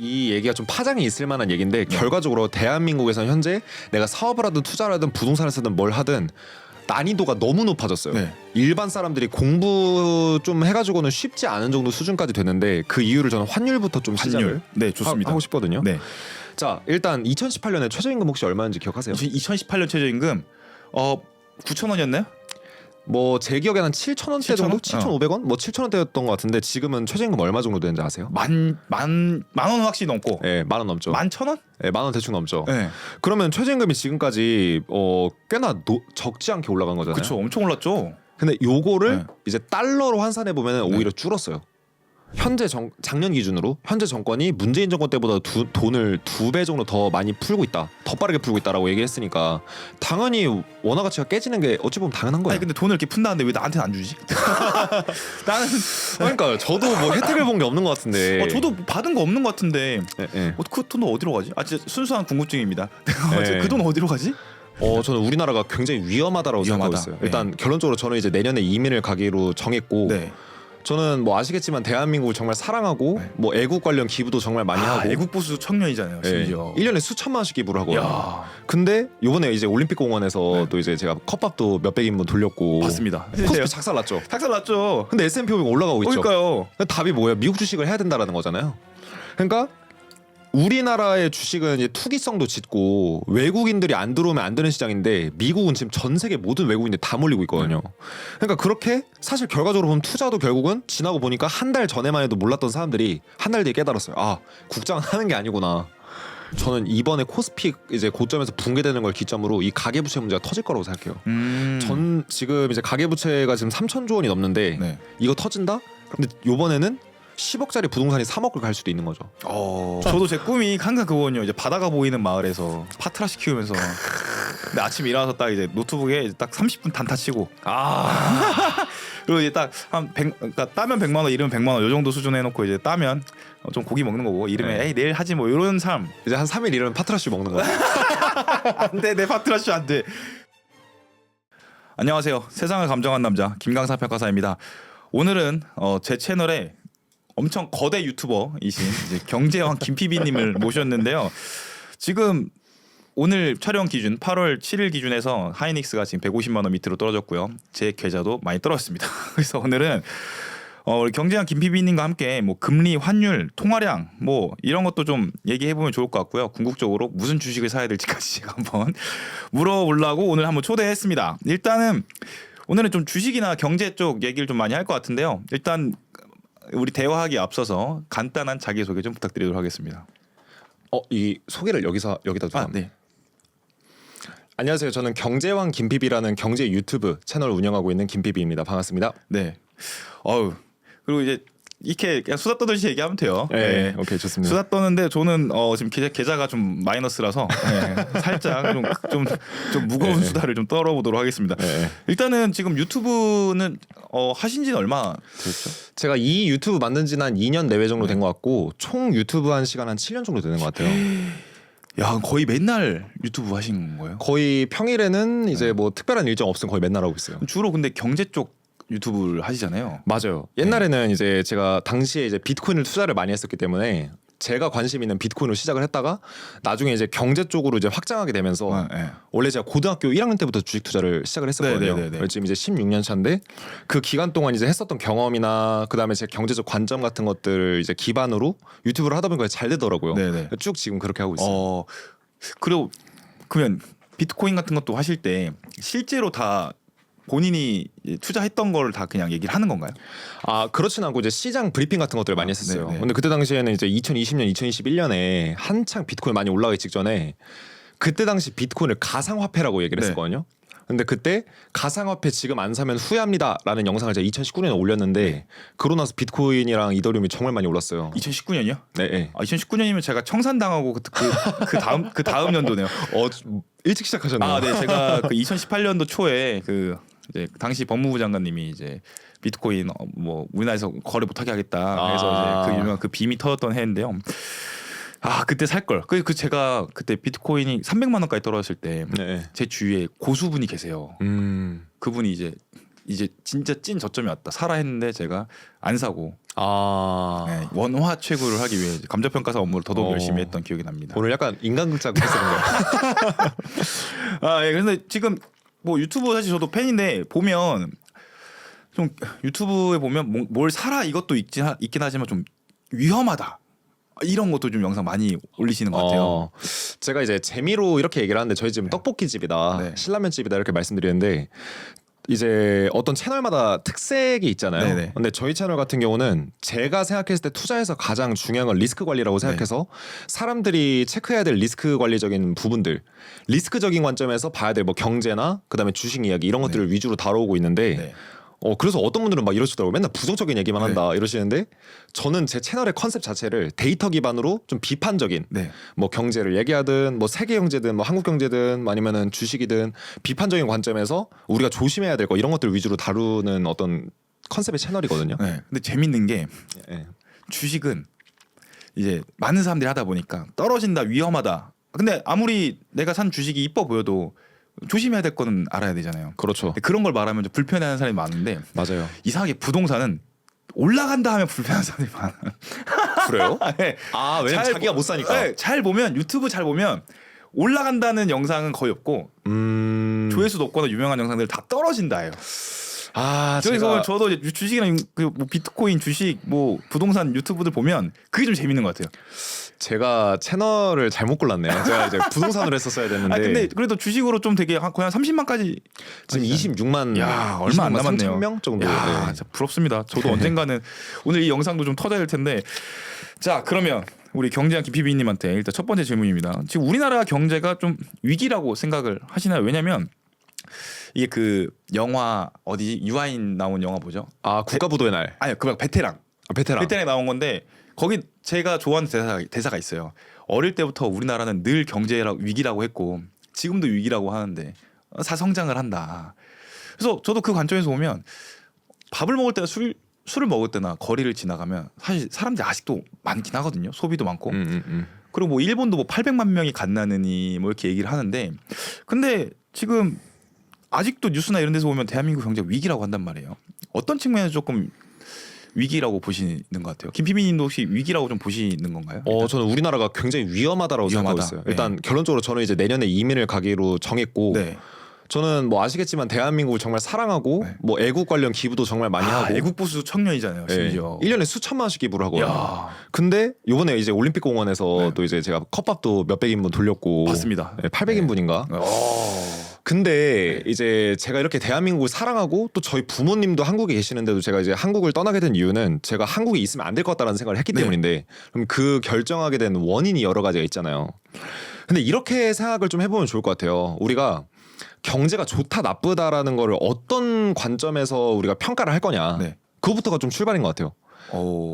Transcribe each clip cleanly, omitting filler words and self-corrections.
이 얘기가 좀 파장이 있을 만한 얘기인데 결과적으로 대한민국에서는 현재 내가 사업을 하든 투자를 하든 부동산을 쓰든 뭘 하든 난이도가 너무 높아졌어요. 네. 일반 사람들이 공부 좀 해가지고는 쉽지 않은 정도 수준까지 됐는데 그 이유를 저는 환율부터 좀 시작을 네, 좋습니다. 하고 싶거든요. 네. 자, 일단 2018년에 최저임금 혹시 얼마인지 기억하세요? 2018년 최저임금 9,000원이었나요? 뭐 제 기억에는 7,000원대 정도? 7,000원? 7,500원? 뭐 7,000원대였던 것 같은데 지금은 최저임금 얼마 정도 되는지 아세요? 만 원은 확실히 넘고. 네, 10,000원 넘죠. 11,000원? 네, 10,000원 대충 넘죠. 네. 그러면 최저임금이 지금까지 꽤나 적지 않게 올라간 거잖아요. 그렇죠. 엄청 올랐죠. 근데 요거를 네. 이제 달러로 환산해 보면 오히려 줄었어요. 현재 작년 기준으로 현재 정권이 문재인 정권 때보다 돈을 2배 정도 더 많이 풀고 있다, 더 빠르게 풀고 있다라고 얘기했으니까 당연히 원화 가치가 깨지는 게 어찌 보면 당연한 거예요. 아니 근데 돈을 이렇게 푼다는데 왜 나한테는 안 주지? 나는 그러니까요. 저도 뭐 혜택을 본 게 없는 것 같은데. 저도 받은 거 없는 것 같은데. 네. 그 돈 어디로 가지? 진짜 순수한 궁금증입니다. 네. 그 돈 어디로 가지? 저는 우리나라가 굉장히 위험하다라고 생각하고 있어요. 일단 결론적으로 저는 이제 내년에 이민을 가기로 정했고. 네. 저는 뭐 아시겠지만 대한민국을 정말 사랑하고 뭐 애국 관련 기부도 정말 많이 하고 애국 보수 청년이잖아요. 심지어. 1년에 수천만 원씩 기부를 하거든요. 야. 근데 요번에 이제 올림픽 공원에서 또 이제 제가 컵밥도 몇백 인분 돌렸고 봤습니다. 코스피 작살났죠. 탁살났죠. 근데 S&P 500 올라가고 있죠. 그러니까요. 답이 뭐예요? 미국 주식을 해야 된다라는 거잖아요. 그러니까 우리나라의 주식은 이제 투기성도 짙고 외국인들이 안 들어오면 안 되는 시장인데 미국은 지금 전 세계 모든 외국인들 다 몰리고 있거든요. 그러니까 그렇게 사실 결과적으로 보면 투자도 결국은 지나고 보니까 한 달 전에만 해도 몰랐던 사람들이 한 달 뒤에 깨달았어요. 아, 국장은 하는 게 아니구나. 저는 이번에 코스피 이제 고점에서 붕괴되는 걸 기점으로 이 가계부채 문제가 터질 거라고 생각해요. 전 지금 이제 가계부채가 지금 3,000조 원이 넘는데 네. 이거 터진다? 근데 요번에는 10억짜리 부동산이 3억을 갈 수도 있는 거죠. 저도 제 꿈이 항상 그거거든요. 이제 바다가 보이는 마을에서 파트라시 키우면서 근데 아침에 일어나서 딱 이제 노트북에 딱 30분 단타 치고 그리고 이제 딱 한 100, 그러니까 따면 100만 원, 이르면 100만 원 요 정도 수준 해놓고 이제 따면 좀 고기 먹는 거고 이르면 에이 내일 하지 뭐 이런 사람. 이제 한 3일 이러면 파트라슈 먹는 거야. 안돼, 내 파트라시 안돼. 안녕하세요. 세상을 감정한 남자 김강사 평가사입니다. 오늘은 제 채널에 엄청 거대 유튜버이신 이제 경제왕 김PB님을 모셨는데요. 지금 오늘 촬영 기준 8월 7일 기준에서 하이닉스가 지금 150만 원 밑으로 떨어졌고요. 제 계좌도 많이 떨어졌습니다. 그래서 오늘은 우리 경제왕 김PB님과 함께 뭐 금리, 환율, 통화량 뭐 이런 것도 좀 얘기해 보면 좋을 것 같고요. 궁극적으로 무슨 주식을 사야 될지까지 제가 한번 물어보려고 오늘 한번 초대했습니다. 일단은 오늘은 좀 주식이나 경제 쪽 얘기를 좀 많이 할 것 같은데요. 일단 우리 대화하기 앞서서 간단한 자기소개 좀 부탁드리도록 하겠습니다. 이 소개를 여기다 좀. 네. 안녕하세요. 저는 경제왕 김PB라는 경제 유튜브 채널 운영하고 있는 김PB입니다. 반갑습니다. 네. 그리고 이제 이렇게 그냥 수다 떠듯이 얘기하면 돼요. 네. 오케이, 좋습니다. 수다 떠는데 저는 지금 계좌가 좀 마이너스라서 살짝 좀 무거운 수다를 좀 떨어보도록 하겠습니다. 일단은 지금 유튜브는 하신지는 얼마 됐죠? 제가 이 유튜브 만든 지는 한 2년 내외 정도 된 것 같고 총 유튜브 한 시간 한 7년 정도 되는 것 같아요. 야, 거의 맨날 유튜브 하신 거예요? 거의 평일에는 이제 뭐 특별한 일정 없으면 거의 맨날 하고 있어요. 주로 근데 경제 쪽 유튜브를 하시잖아요. 맞아요. 옛날에는 이제 제가 당시에 이제 비트코인을 투자를 많이 했었기 때문에 제가 관심 있는 비트코인으로 시작을 했다가 나중에 이제 경제 쪽으로 이제 확장하게 되면서 원래 제가 고등학교 1학년 때부터 주식 투자를 시작을 했었거든요. 지금 이제 16년 차인데 그 기간 동안 이제 했었던 경험이나 그다음에 제 경제적 관점 같은 것들을 이제 기반으로 유튜브를 하다 보니까 잘 되더라고요. 쭉 지금 그렇게 하고 있어요. 그리고 그러면 비트코인 같은 것도 하실 때 실제로 다 본인이 투자했던 걸 다 그냥 얘기를 하는 건가요? 그렇진 않고 이제 시장 브리핑 같은 것들을 많이 했었어요. 근데 그때 당시에는 이제 2020년, 2021년에 한창 비트코인 많이 올라가기 직전에 그때 당시 비트코인을 가상화폐라고 얘기를 했었거든요. 근데 그때 가상화폐 지금 안 사면 후회합니다라는 영상을 제가 2019년에 올렸는데 그러고 나서 비트코인이랑 이더리움이 정말 많이 올랐어요. 2019년이요? 네. 2019년이면 제가 청산당하고 그 다음 연도네요. 일찍 시작하셨네요. 네. 제가 그 2018년도 초에 그 이제 당시 법무부 장관님이 이제 비트코인 뭐 우리나라에서 거래 못하게 하겠다. 그래서 이제 그 유명한 그 빔이 터졌던 해인데요. 그때 살 걸. 제가 그때 비트코인이 300만 원까지 떨어졌을 때 제 주위에 고수분이 계세요. 그분이 이제 이제 진짜 찐 저점이 왔다 사라 했는데 제가 안 사고 아 네, 원화 최고를 하기 위해 감정평가사 업무를 더더욱 열심히 했던 기억이 납니다. 오늘 약간 인간극장 패스는 거야. 아, 예. 근데 지금 뭐 유튜브 사실 저도 팬인데 보면 좀 유튜브에 보면 뭘 사라 이것도 있긴 하지만 좀 위험하다. 이런 것도 좀 영상 많이 올리시는 것 같아요. 제가 이제 재미로 이렇게 얘기를 하는데 저희 집은 떡볶이 집이다, 네. 신라면 집이다 이렇게 말씀드리는데 이제 어떤 채널마다 특색이 있잖아요. 네네. 근데 저희 채널 같은 경우는 제가 생각했을 때 투자에서 가장 중요한 건 리스크 관리라고 생각해서 사람들이 체크해야 될 리스크 관리적인 부분들, 리스크적인 관점에서 봐야 될 뭐 경제나 그다음에 주식 이야기 이런 것들을 위주로 다뤄오고 있는데 네. 그래서 어떤 분들은 막 이러시더라고요. 맨날 부정적인 얘기만 네. 한다 이러시는데 저는 제 채널의 컨셉 자체를 데이터 기반으로 좀 비판적인 네. 뭐 경제를 얘기하든 뭐 세계 경제든 뭐 한국 경제든 아니면은 주식이든 비판적인 관점에서 우리가 조심해야 될 거 이런 것들 위주로 다루는 어떤 컨셉의 채널이거든요. 네. 근데 재밌는 게 예. 주식은 이제 많은 사람들이 하다 보니까 떨어진다 위험하다. 근데 아무리 내가 산 주식이 이뻐 보여도 조심해야 될 거는 알아야 되잖아요. 그렇죠. 근데 그런 걸 말하면 좀 불편해하는 사람이 많은데 맞아요. 이상하게 부동산은 올라간다 하면 불편한 사람이 많아. 그래요? 네. 아 왜냐면 잘 자기가 못 사니까. 네, 잘 보면 유튜브 잘 보면 올라간다는 영상은 거의 없고 조회수도 없거나 유명한 영상들 다 떨어진다예요. 아 그래서 제가 저도 이제 주식이랑 그뭐 비트코인 주식 뭐 부동산 유튜브들 보면 그게 좀 재밌는 것 같아요. 제가 채널을 잘못 골랐네요. 제가 이제 부동산으로 했었어야 됐는데. 아 근데 그래도 주식으로 좀 되게 거의 한 30만까지 지금 26만. 야 얼마 안 남았네요. 3천 명 정도. 야 네. 진짜 부럽습니다. 저도 언젠가는 오늘 이 영상도 좀 터져야 될 텐데. 자 그러면 우리 경제학 김PB님한테 일단 첫 번째 질문입니다. 지금 우리나라 경제가 좀 위기라고 생각을 하시나요? 왜냐면 이게 그 영화 어디 유아인 나온 영화 뭐죠? 아 국가부도의 날. 아니요 그 베테랑. 베테랑. 베테랑에 나온 건데 거기 제가 좋아하는 대사가 있어요. 어릴 때부터 우리나라는 늘 경제 위기라고 했고 지금도 위기라고 하는데 사성장을 한다. 그래서 저도 그 관점에서 보면 밥을 먹을 때나 술을 먹을 때나 거리를 지나가면 사실 사람들이 아직도 많긴 하거든요. 소비도 많고. 그리고 뭐 일본도 뭐 800만 명이 갓나느니 뭐 이렇게 얘기를 하는데 근데 지금 아직도 뉴스나 이런 데서 보면 대한민국 경제 위기라고 한단 말이에요. 어떤 측면에서 조금 위기라고 보시는 것 같아요. 김PB님도 혹시 위기라고 좀 보시는 건가요? 저는 우리나라가 굉장히 위험하다라고 생각하고 위험하다. 있어요. 네. 일단 결론적으로 저는 이제 내년에 이민을 가기로 정했고 네. 저는 뭐 아시겠지만 대한민국을 정말 사랑하고 네. 뭐 애국 관련 기부도 정말 많이 하고 애국 보수 청년이잖아요. 예, 심지어. 1년에 수천만 원씩 기부를 하거든요. 야. 근데 요번에 이제 올림픽 공원에서 네. 또 이제 제가 컵밥도 몇백 인분 돌렸고 맞습니다. 800인분인가? 근데 이제 제가 이렇게 대한민국을 사랑하고 또 저희 부모님도 한국에 계시는데도 제가 이제 한국을 떠나게 된 이유는 제가 한국에 있으면 안 될 것 같다는 생각을 했기 네. 때문인데 그럼 그 결정하게 된 원인이 여러 가지가 있잖아요. 근데 이렇게 생각을 좀 해보면 좋을 것 같아요. 우리가 경제가 좋다 나쁘다라는 거를 어떤 관점에서 우리가 평가를 할 거냐. 네. 그거부터가 좀 출발인 것 같아요.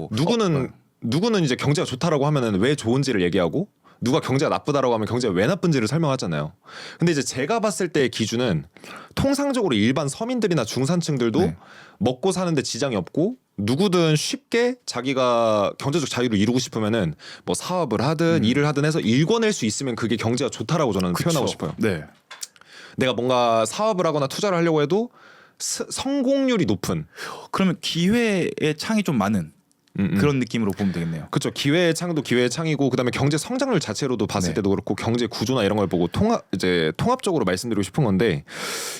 누구는 이제 경제가 좋다라고 하면은 왜 좋은지를 얘기하고 누가 경제가 나쁘다라고 하면 경제가 왜 나쁜지를 설명하잖아요. 근데 이제 제가 봤을 때의 기준은 통상적으로 일반 서민들이나 중산층들도 네. 먹고 사는데 지장이 없고 누구든 쉽게 자기가 경제적 자유를 이루고 싶으면은 뭐 사업을 하든 일을 하든 해서 일궈낼 수 있으면 그게 경제가 좋다라고 저는 표현하고 싶어요. 네. 내가 뭔가 사업을 하거나 투자를 하려고 해도 성공률이 높은 그러면 기회의 창이 좀 많은 그런 느낌으로 보면 되겠네요. 그렇죠. 기회의 창도 기회의 창이고 그다음에 경제 성장률 자체로도 봤을 네. 때도 그렇고 경제 구조나 이런 걸 보고 통합적으로 말씀드리고 싶은 건데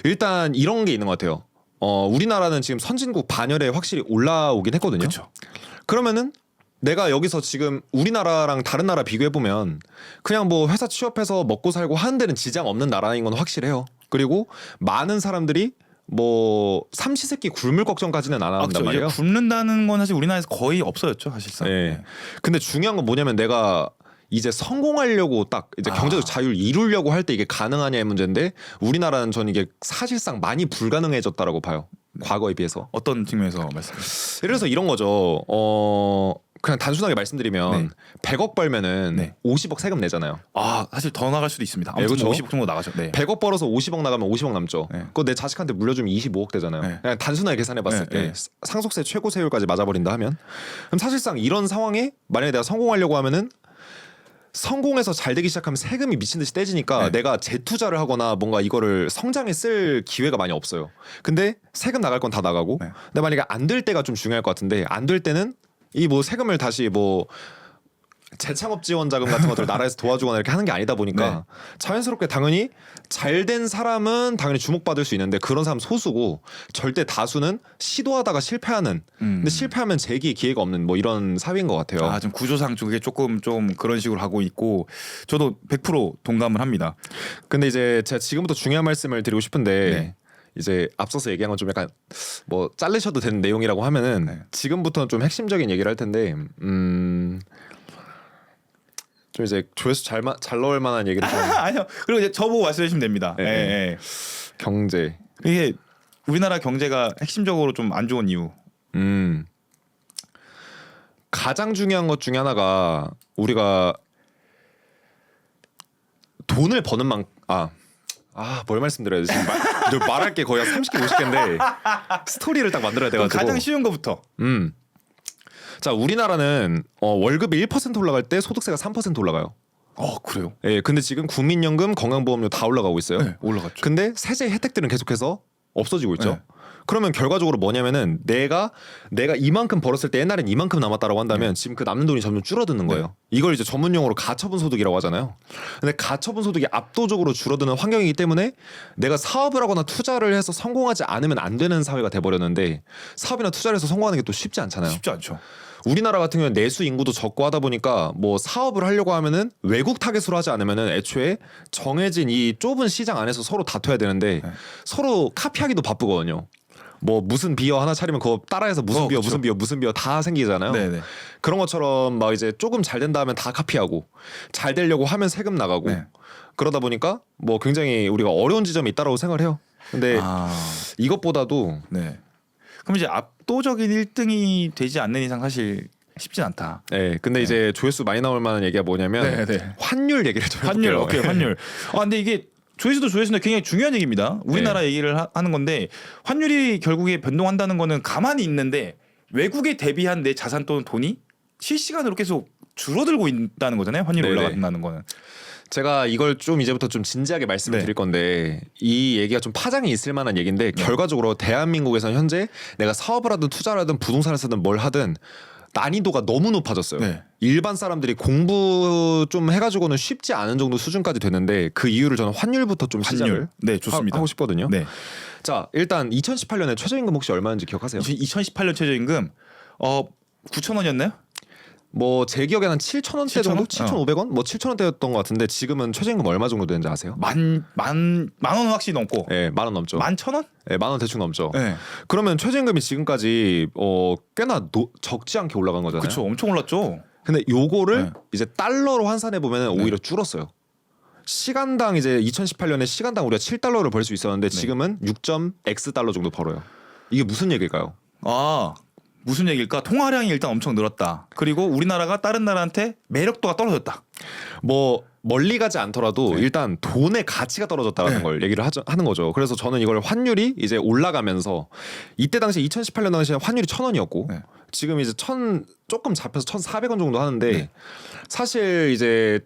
일단 이런 게 있는 것 같아요. 우리나라는 지금 선진국 반열에 확실히 올라오긴 했거든요. 그렇죠. 그러면은 내가 여기서 지금 우리나라랑 다른 나라 비교해 보면 그냥 뭐 회사 취업해서 먹고 살고 하는 데는 지장 없는 나라인 건 확실해요. 그리고 많은 사람들이 뭐 삼시세끼 굶을 걱정까지는 안 한단 말이에요. 이제 굶는다는 건 사실 우리나라에서 거의 없어졌죠, 사실상. 네. 근데 중요한 건 뭐냐면 내가 이제 성공하려고 딱 이제 경제적 자유를 이루려고 할 때 이게 가능하냐의 문제인데 우리나라는 전 이게 사실상 많이 불가능해졌다라고 봐요. 과거에 비해서. 어떤 측면에서 말씀하세요? 예를 들어서 이런 거죠. 그냥 단순하게 말씀드리면 네. 100억 벌면은 네. 50억 세금 내잖아요. 아, 사실 더 나갈 수도 있습니다. 아무튼 그렇죠. 50억 정도 나가죠. 네. 100억 벌어서 50억 나가면 50억 남죠. 네. 그거 내 자식한테 물려주면 25억 되잖아요. 네. 그냥 단순하게 계산해 봤을 네, 때 네. 상속세 최고 세율까지 맞아버린다 하면 그럼 사실상 이런 상황에 만약에 내가 성공하려고 하면은 성공해서 잘 되기 시작하면 세금이 미친 듯이 떼지니까 네. 내가 재투자를 하거나 뭔가 이거를 성장에 쓸 기회가 많이 없어요. 근데 세금 나갈 건 다 나가고 네. 근데 만약에 안 될 때가 좀 중요할 것 같은데 안 될 때는 이 뭐 세금을 다시 뭐 재창업 지원 자금 같은 것들 나라에서 도와주거나 이렇게 하는 게 아니다 보니까 네. 자연스럽게 당연히 잘 된 사람은 당연히 주목받을 수 있는데 그런 사람 소수고 절대 다수는 시도하다가 실패하는 근데 실패하면 재기 기회가 없는 뭐 이런 사회인 것 같아요. 아, 좀 구조상 쪽에 조금 좀 그런 식으로 하고 있고 저도 100% 동감을 합니다. 근데 이제 제가 지금부터 중요한 말씀을 드리고 싶은데 네. 이제 앞서서 얘기한 건 좀 약간 뭐 자르셔도 되는 내용이라고 하면은 네. 지금부터는 좀 핵심적인 얘기를 할 텐데 좀 이제 조회수 잘 넣을 만한 얘기를 좀 아니요. 그리고 이제 저보고 말씀해 주시면 됩니다. 네. 예, 예. 경제 이게 우리나라 경제가 핵심적으로 좀 안 좋은 이유. 가장 중요한 것 중에 하나가 우리가 돈을 버는 뭘 말씀드려야 되지? 말할 게 거의 한 30개 50개인데 스토리를 딱 만들어야 그럼 돼가지고 가장 쉬운 거부터. 자 우리나라는 월급이 1% 올라갈 때 소득세가 3% 올라가요. 그래요? 예, 근데 지금 국민연금, 건강보험료 다 올라가고 있어요. 네, 올라갔죠. 근데 세제 혜택들은 계속해서 없어지고 있죠. 네. 그러면 결과적으로 뭐냐면은 내가 이만큼 벌었을 때 옛날엔 이만큼 남았다라고 한다면 지금 그 남는 돈이 점점 줄어드는 거예요. 이걸 이제 전문 용어로 가처분 소득이라고 하잖아요. 근데 가처분 소득이 압도적으로 줄어드는 환경이기 때문에 내가 사업을 하거나 투자를 해서 성공하지 않으면 안 되는 사회가 돼 버렸는데 사업이나 투자를 해서 성공하는 게 또 쉽지 않잖아요. 쉽지 않죠. 우리나라 같은 경우는 내수 인구도 적고 하다 보니까 뭐 사업을 하려고 하면은 외국 타겟으로 하지 않으면은 애초에 정해진 이 좁은 시장 안에서 서로 다퉈야 되는데 서로 카피하기도 바쁘거든요. 뭐 무슨 비어 하나 차리면 그거 따라해서 무슨 비어 그쵸. 무슨 비어 다 생기잖아요. 네네. 그런 것처럼 막 이제 조금 잘 된다 하면 다 카피하고 잘 되려고 하면 세금 나가고 네. 그러다 보니까 뭐 굉장히 우리가 어려운 지점이 있다라고 생각을 해요. 근데 이것보다도 네. 그럼 이제 압도적인 1등이 되지 않는 이상 사실 쉽진 않다. 근데 이제 조회수 많이 나올 만한 얘기가 뭐냐면 환율 얘기를 좀 환율, 해볼게요. 오케이, 환율. 근데 이게 조회수도 조회수인데 굉장히 중요한 얘기입니다. 우리나라 얘기를 하는 건데 환율이 결국에 변동한다는 거는 가만히 있는데 외국에 대비한 내 자산 또는 돈이 실시간으로 계속 줄어들고 있다는 거잖아요. 환율이 네네. 올라간다는 거는. 제가 이걸 좀 이제부터 좀 진지하게 말씀을 네. 드릴 건데 이 얘기가 좀 파장이 있을 만한 얘기인데 결과적으로 대한민국에서는 현재 내가 사업을 하든 투자를 하든 부동산을 쓰든 뭘 하든 난이도가 너무 높아졌어요. 네. 일반 사람들이 공부 좀 해가지고는 쉽지 않은 정도 수준까지 됐는데 그 이유를 저는 환율부터 좀 시작을 네, 좋습니다. 하고 싶거든요. 네. 자 일단 2018년에 최저임금 혹시 얼마인지 기억하세요? 2018년 최저임금 9,000원이었나요? 뭐 제 기억에는 한 7,000원대 정도? 7,000원? 7,500원? 뭐 7,000원대였던 것 같은데 지금은 최저임금 얼마 정도 되는지 아세요? 만 원은 확실히 넘고. 네, 10,000원 넘죠. 11,000원? 네, 10,000원 대충 넘죠. 네. 그러면 최저임금이 지금까지 꽤나 적지 않게 올라간 거잖아요. 그렇죠. 엄청 올랐죠. 근데 요거를 네. 이제 달러로 환산해 보면 오히려 줄었어요. 시간당 이제 2018년에 시간당 우리가 7달러를 벌 수 있었는데 지금은 6.x 달러 정도 벌어요. 이게 무슨 얘기일까요? 무슨 얘기일까? 통화량이 일단 엄청 늘었다. 그리고 우리나라가 다른 나라한테 매력도가 떨어졌다. 뭐 멀리 가지 않더라도 일단 돈의 가치가 떨어졌다는 네. 걸 얘기를 하는 거죠. 그래서 저는 이걸 환율이 이제 올라가면서 이때 당시 2018년 당시에 환율이 1,000원이었고 네. 지금 이제 조금 잡혀서 1,400원 정도 하는데 사실 이제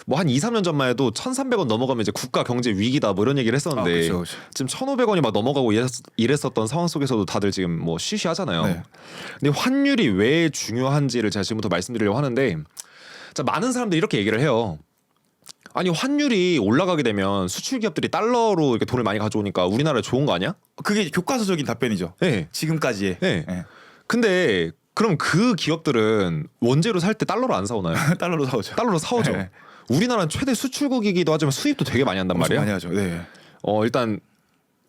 뭐 한 2, 3년 전만 해도 1,300원 넘어가면 이제 국가 경제 위기다 뭐 이런 얘기를 했었는데 그쵸. 지금 1,500원이 막 넘어가고 이랬었던 상황 속에서도 다들 지금 뭐 쉬쉬하잖아요. 네. 근데 환율이 왜 중요한지를 제가 지금부터 말씀드리려고 하는데 자, 많은 사람들이 이렇게 얘기를 해요. 아니 환율이 올라가게 되면 수출 기업들이 달러로 이렇게 돈을 많이 가져오니까 우리나라에 좋은 거 아니야? 그게 교과서적인 답변이죠. 네. 지금까지의. 네. 네. 근데 그럼 그 기업들은 원재료 살 때 달러로 안 사오나요? 달러로 사오죠. 달러로 사오죠. 네. 우리나라는 최대 수출국이기도 하지만 수입도 되게 많이 한단 엄청 말이에요. 많이 하죠. 네. 일단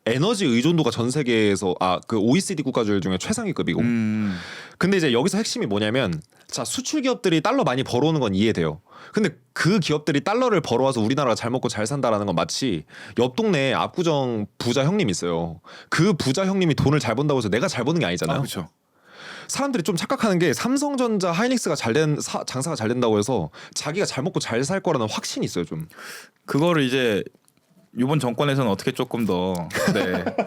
에너지 의존도가 전 세계에서 그 OECD 국가들 중에 최상위급이고. 근데 이제 여기서 핵심이 뭐냐면 자 수출 기업들이 달러 많이 벌어오는 건 이해돼요. 근데 그 기업들이 달러를 벌어와서 우리나라가 잘 먹고 잘 산다라는 건 마치 옆 동네에 압구정 부자 형님 있어요. 그 부자 형님이 돈을 잘 번다고 해서 내가 잘 버는 게 아니잖아요. 그렇죠. 사람들이 좀 착각하는 게 삼성전자, 하이닉스가 장사가 잘 된다고 해서 자기가 잘 먹고 잘 살 거라는 확신이 있어요 좀. 그거를 이제 이번 정권에서는 어떻게 조금 더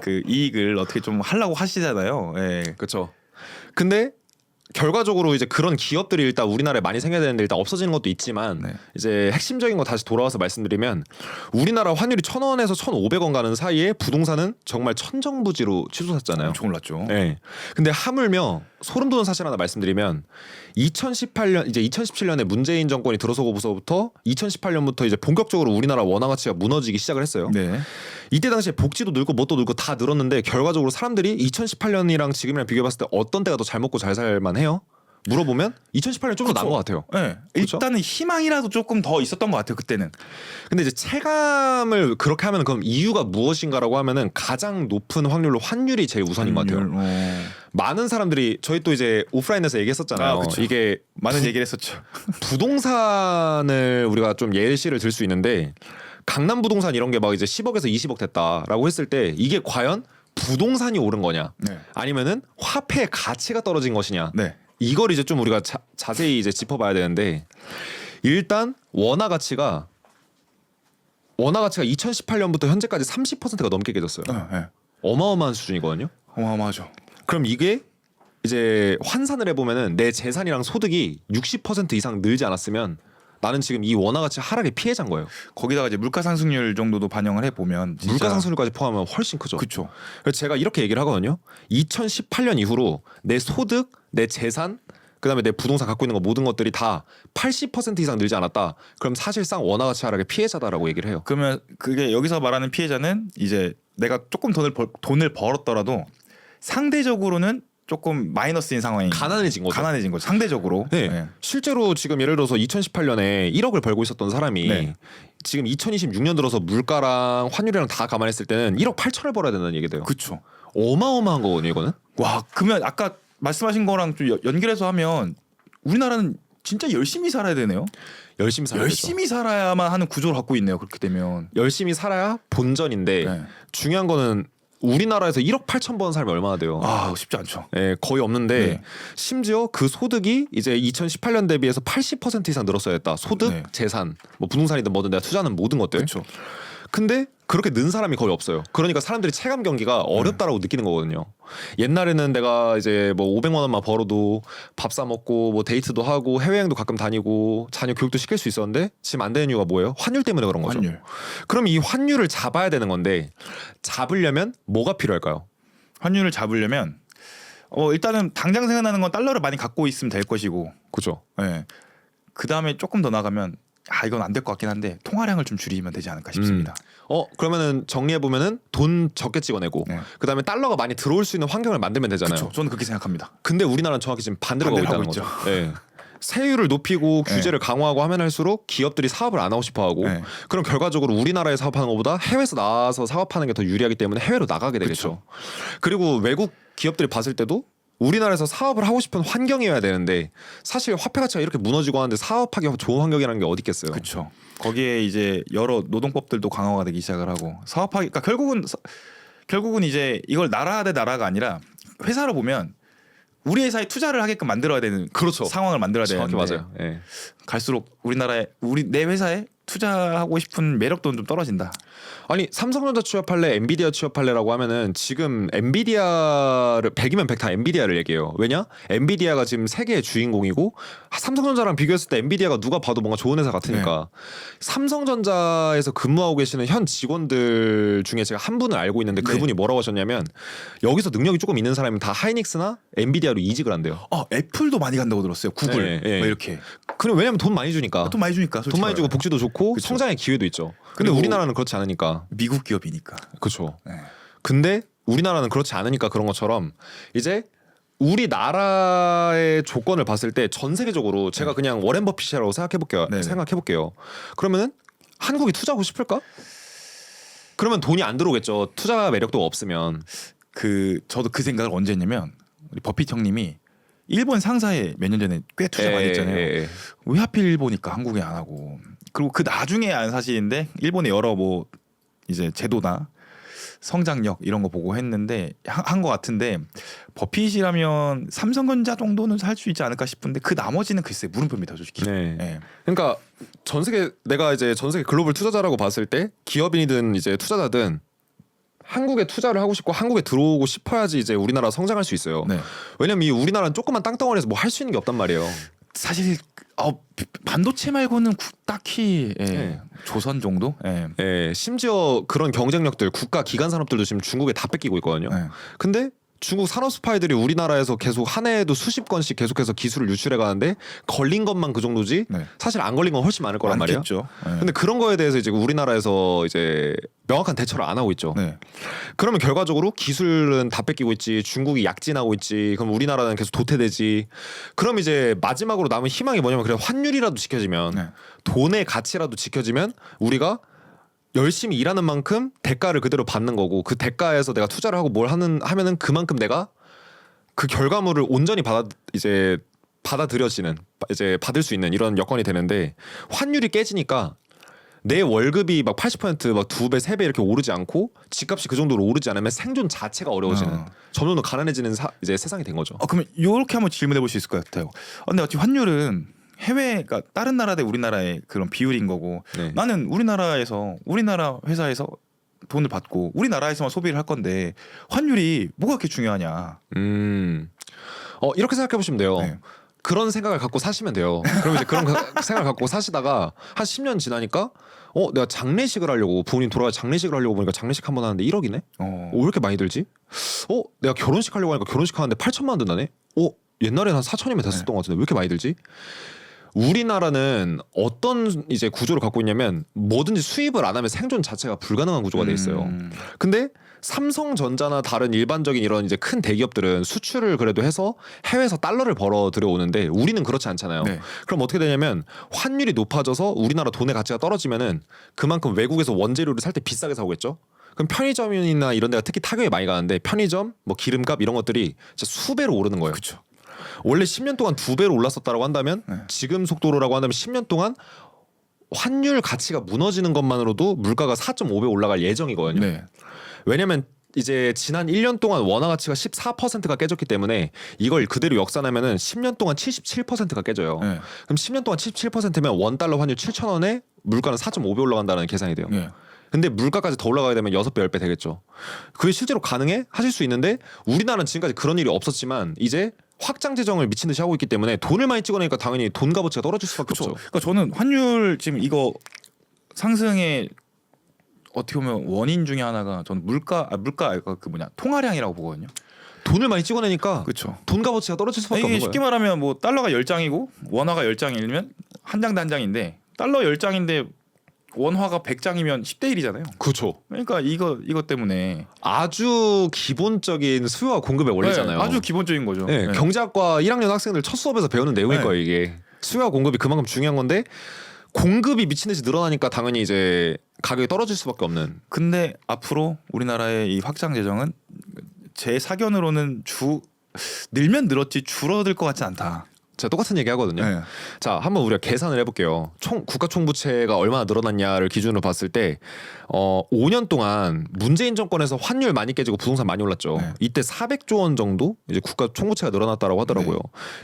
그 이익을 어떻게 좀 하려고 하시잖아요. 예. 그렇죠. 근데 결과적으로 이제 그런 기업들이 일단 우리나라에 많이 생겨야 되는데 일단 없어지는 것도 있지만 네. 이제 핵심적인 거 다시 돌아와서 말씀드리면 우리나라 환율이 1,000원에서 1,500원 가는 사이에 부동산은 정말 천정부지로 치솟았잖아요. 엄청 올랐죠. 네. 근데 하물며 소름 돋는 사실 하나 말씀드리면 2018년 이제 2017년에 문재인 정권이 들어서고부터 2018년부터 이제 본격적으로 우리나라 원화 가치가 무너지기 시작을 했어요. 네. 이때 당시에 복지도 늘고 뭣도 늘고 다 늘었는데 결과적으로 사람들이 2018년이랑 지금이랑 비교해봤을 때 어떤 때가 더 잘 먹고 잘 살만 해요? 물어보면 2018년 좀 더 나은 것 같아요. 네. 그쵸? 일단은 희망이라도 조금 더 있었던 것 같아요. 그때는. 근데 이제 체감을 그렇게 하면 그럼 이유가 무엇인가라고 하면은 가장 높은 확률로 환율이 제일 우선인 것 같아요. 많은 사람들이 저희 또 이제 오프라인에서 얘기했었잖아요. 아, 그쵸. 이게 많은 얘기를 했었죠. 부동산을 우리가 좀 예시를 들 수 있는데 강남 부동산 이런 게 막 이제 10억에서 20억 됐다라고 했을 때 이게 과연 부동산이 오른 거냐 네. 아니면은 화폐의 가치가 떨어진 것이냐 네. 이걸 이제 좀 우리가 자세히 이제 짚어봐야 되는데 일단 원화 가치가 2018년부터 현재까지 30%가 넘게 깨졌어요. 네. 어마어마한 수준이거든요. 어마어마하죠. 그럼 이게 이제 환산을 해보면은 내 재산이랑 소득이 60% 이상 늘지 않았으면 나는 지금 이 원화 가치 하락의 피해자인 거예요. 거기다가 이제 물가 상승률 정도도 반영을 해 보면 물가 상승률까지 포함하면 훨씬 크죠. 그렇죠. 그래서 제가 이렇게 얘기를 하거든요. 2018년 이후로 내 소득, 내 재산, 그다음에 내 부동산 갖고 있는 거 모든 것들이 다 80% 이상 늘지 않았다. 그럼 사실상 원화 가치 하락의 피해자다라고 얘기를 해요. 그러면 그게 여기서 말하는 피해자는 이제 내가 조금 돈을 벌었더라도 상대적으로는 조금 마이너스인 상황이 가난해진 거죠. 가난해진 거죠. 상대적으로. 네. 실제로 지금 예를 들어서 2018년에 1억을 벌고 있었던 사람이 네. 지금 2026년 들어서 물가랑 환율이랑 다 감안했을 때는 1억 8천을 벌어야 된다는 얘기돼요. 그렇죠. 어마어마한 거거든요, 이거는. 와, 그러면 아까 말씀하신 거랑 좀 연결해서 하면 우리나라는 진짜 열심히 살아야 되네요. 열심히 살아야 되죠. 열심히 살아야만 하는 구조를 갖고 있네요. 그렇게 되면. 열심히 살아야 본전인데 네. 중요한 거는 우리나라에서 1억 8천 번 사람이 얼마나 돼요? 아, 쉽지 않죠. 예, 거의 없는데 네. 심지어 그 소득이 이제 2018년 대비해서 80% 이상 늘었어야 했다. 소득, 네. 재산, 뭐 부동산이든 뭐든 내가 투자하는 모든 것들. 그렇죠. 근데 그렇게 는 사람이 거의 없어요. 그러니까 사람들이 체감 경기가 어렵다라고 느끼는 거거든요. 옛날에는 내가 이제 뭐 500만 원만 벌어도 밥 사 먹고 뭐 데이트도 하고 해외여행도 가끔 다니고 자녀 교육도 시킬 수 있었는데 지금 안 되는 이유가 뭐예요? 환율 때문에 그런 거죠. 환율. 그럼 이 환율을 잡아야 되는 건데 잡으려면 뭐가 필요할까요? 환율을 잡으려면 일단은 당장 생각나는 건 달러를 많이 갖고 있으면 될 것이고. 그죠? 예. 그다음에 조금 더 나가면 이건 안 될 것 같긴 한데 통화량을 좀 줄이면 되지 않을까 싶습니다. 그러면은 정리해 보면은 돈 적게 찍어내고 네. 그다음에 달러가 많이 들어올 수 있는 환경을 만들면 되잖아요. 그렇죠. 저는 그렇게 생각합니다. 근데 우리나라는 정확히 지금 반대로 가고 반대로 있다는 하고 거죠. 예. 세율을 높이고 네. 규제를 강화하고 하면 할수록 기업들이 사업을 안 하고 싶어 하고 네. 그럼 결과적으로 우리나라에 사업하는 것보다 해외에서 나와서 사업하는 게 더 유리하기 때문에 해외로 나가게 되겠죠. 그리고 외국 기업들이 봤을 때도 우리나라에서 사업을 하고 싶은 환경이어야 되는데 사실 화폐 가치가 이렇게 무너지고 하는데 사업하기 좋은 환경이라는 게 어디 있겠어요. 그렇죠. 거기에 이제 여러 노동법들도 강화가 되기 시작을 하고 사업하기 그러니까 결국은 이제 이걸 나라 대 나라가 아니라 회사로 보면 우리 회사에 투자를 하게끔 만들어야 되는 그렇죠. 상황을 만들어야 정확히 되는데 맞아요. 예. 갈수록 내 회사에 투자하고 싶은 매력도는 좀 떨어진다. 아니 삼성전자 취업할래 엔비디아 취업할래라고 하면은 지금 엔비디아를 100이면 100 다 엔비디아를 얘기해요. 왜냐? 엔비디아가 지금 세계의 주인공이고 삼성전자랑 비교했을 때 엔비디아가 누가 봐도 뭔가 좋은 회사 같으니까 삼성전자에서 근무하고 계시는 현 직원들 중에 제가 한 분을 알고 있는데 네. 그분이 뭐라고 하셨냐면 여기서 능력이 조금 있는 사람은 다 하이닉스나 엔비디아로 이직을 한대요. 애플도 많이 간다고 들었어요. 구글 네, 네. 뭐 이렇게 그럼 왜냐면 돈 많이 주니까. 돈 많이 주니까 돈 많이 주고 복지도 좋고 그쵸. 성장의 기회도 있죠. 근데 그리고 우리나라는 그렇지 않으니까. 미국 기업이니까. 그렇죠. 네. 근데 우리나라는 그렇지 않으니까 그런 것처럼 이제 우리나라의 조건을 봤을 때 전 세계적으로 제가 그냥 워렌 버핏이라고 네네. 생각해 볼게요. 그러면은 한국이 투자하고 싶을까? 그러면 돈이 안 들어오겠죠. 투자 매력도가 없으면. 저도 그 생각을 언제 했냐면 우리 버핏 형님이 일본 상사에 몇 년 전에 꽤 투자 많이 했잖아요. 왜 하필 일본이니까 한국에 안 하고. 그리고 그 나중에 안 사실인데 일본의 여러 뭐 이제 제도나 성장력 이런 거 보고 했는데 한 것 같은데 버핏이라면 삼성전자 정도는 살 수 있지 않을까 싶은데 그 나머지는 글쎄 물음표입니다, 솔직히. 네. 네. 그러니까 내가 이제 전 세계 글로벌 투자자라고 봤을 때 기업인이든 이제 투자자든 한국에 투자를 하고 싶고 한국에 들어오고 싶어야지 이제 우리나라 성장할 수 있어요. 네. 왜냐면 이 우리나라는 조그만 땅덩어리에서 뭐 할 수 있는 게 없단 말이에요. 사실 반도체 말고는 딱히 네. 조선 정도? 예. 예, 심지어 그런 경쟁력들 국가 기관 산업들도 지금 중국에 다 뺏기고 있거든요. 네. 근데 중국 산업 스파이들이 우리나라에서 계속 한 해에도 수십 건씩 계속해서 기술을 유출해 가는데 걸린 것만 그 정도지 네. 사실 안 걸린 건 훨씬 많을 거란 말이에요. 많겠죠. 예. 근데 그런 거에 대해서 이제 우리나라에서 이제 명확한 대처를 안 하고 있죠. 네. 그러면 결과적으로 기술은 다 뺏기고 있지, 중국이 약진하고 있지, 그럼 우리나라는 계속 도태되지. 그럼 이제 마지막으로 남은 희망이 뭐냐면 그래 환율이라도 지켜지면 네. 돈의 가치라도 지켜지면 우리가 열심히 일하는 만큼 대가를 그대로 받는 거고 그 대가에서 내가 투자를 하고 뭘 하면은 그만큼 내가 그 결과물을 온전히 받아들여지는 이제 받을 수 있는 이런 여건이 되는데 환율이 깨지니까 내 월급이 막 80%막 2배, 3배 이렇게 오르지 않고 집값이 그 정도로 오르지 않으면 생존 자체가 어려워지는 점점 더 가난해지는 이제 세상이 된 거죠. 그러면 이렇게 한번 질문해 볼 수 있을 것 같아요. 근데 어차피 환율은 해외가 다른 나라 대 우리나라의 그런 비율인 거고 네. 나는 우리나라에서 우리나라 회사에서 돈을 받고 우리나라에서만 소비를 할 건데 환율이 뭐가 그렇게 중요하냐? 이렇게 생각해 보시면 돼요. 네. 그런 생각을 갖고 사시면 돼요. 그럼 이제 그런 생각을 갖고 사시다가 한 10년 지나니까 내가 장례식을 하려고 부모님 돌아가 장례식을 하려고 보니까 장례식 한 번 하는데 1억이네. 왜 이렇게 많이 들지? 내가 결혼식 하려고 하니까 결혼식 하는데 8천만 원 든다네. 옛날에는 한 4천이면 됐었던 것 같은데 왜 이렇게 많이 들지? 우리나라는 어떤 이제 구조를 갖고 있냐면 뭐든지 수입을 안 하면 생존 자체가 불가능한 구조가 돼 있어요. 근데 삼성전자나 다른 일반적인 이런 이제 큰 대기업들은 수출을 그래도 해서 해외에서 달러를 벌어 들여오는데 우리는 그렇지 않잖아요. 네. 그럼 어떻게 되냐면 환율이 높아져서 우리나라 돈의 가치가 떨어지면은 그만큼 외국에서 원재료를 살 때 비싸게 사오겠죠. 그럼 편의점이나 이런 데가 특히 타격이 많이 가는데 편의점, 뭐 기름값 이런 것들이 진짜 수배로 오르는 거예요. 그렇죠. 원래 10년 동안 2배로 올랐었다라고 한다면 네. 지금 속도로라고 한다면 10년 동안 환율 가치가 무너지는 것만으로도 물가가 4.5배 올라갈 예정이거든요. 네. 왜냐면 이제 지난 1년 동안 원화 가치가 14%가 깨졌기 때문에 이걸 그대로 역산하면은 10년 동안 77%가 깨져요. 네. 그럼 10년 동안 77%면 원 달러 환율 7,000원에 물가는 4.5배 올라간다는 계산이 돼요. 네. 근데 물가까지 더 올라가게 되면 6배, 10배 되겠죠. 그게 실제로 가능해? 하실 수 있는데 우리나라는 지금까지 그런 일이 없었지만 이제 확장 재정을 미친 듯이 하고 있기 때문에 돈을 많이 찍어내니까 당연히 돈 값어치가 떨어질 수밖에 그렇죠. 없죠. 그러니까 저는 환율 지금 이거 상승의 어떻게 보면 원인 중에 하나가 저는 물가 그 뭐냐 통화량이라고 보거든요. 돈을 많이 찍어내니까 그렇죠. 돈 값어치가 떨어질 수밖에 이게 없는 쉽게 거예요. 말하면 뭐 달러가 10장이고 원화가 10장이면 한 장 대 한 장인데 달러 10장인데 원화가 100장이면 10대 1이잖아요. 그렇죠. 그러니까 이것 때문에 아주 기본적인 수요와 공급의 원리잖아요. 네, 아주 기본적인 거죠. 네, 네. 경제학과 1학년 학생들 첫 수업에서 배우는 내용일 네. 거예요. 이게 수요와 공급이 그만큼 중요한 건데 공급이 미친 듯이 늘어나니까 당연히 이제 가격이 떨어질 수밖에 없는. 근데 앞으로 우리나라의 이 확장 재정은 제 사견으로는 늘면 늘었지 줄어들 것 같지 않다. 제가 똑같은 얘기 하거든요. 네. 자, 한번 우리가 계산을 해볼게요. 국가 총부채가 얼마나 늘어났냐를 기준으로 봤을 때 5년 동안 문재인 정권에서 환율 많이 깨지고 부동산 많이 올랐죠. 네. 이때 400조 원 정도 이제 국가 총부채가 늘어났다라고 하더라고요.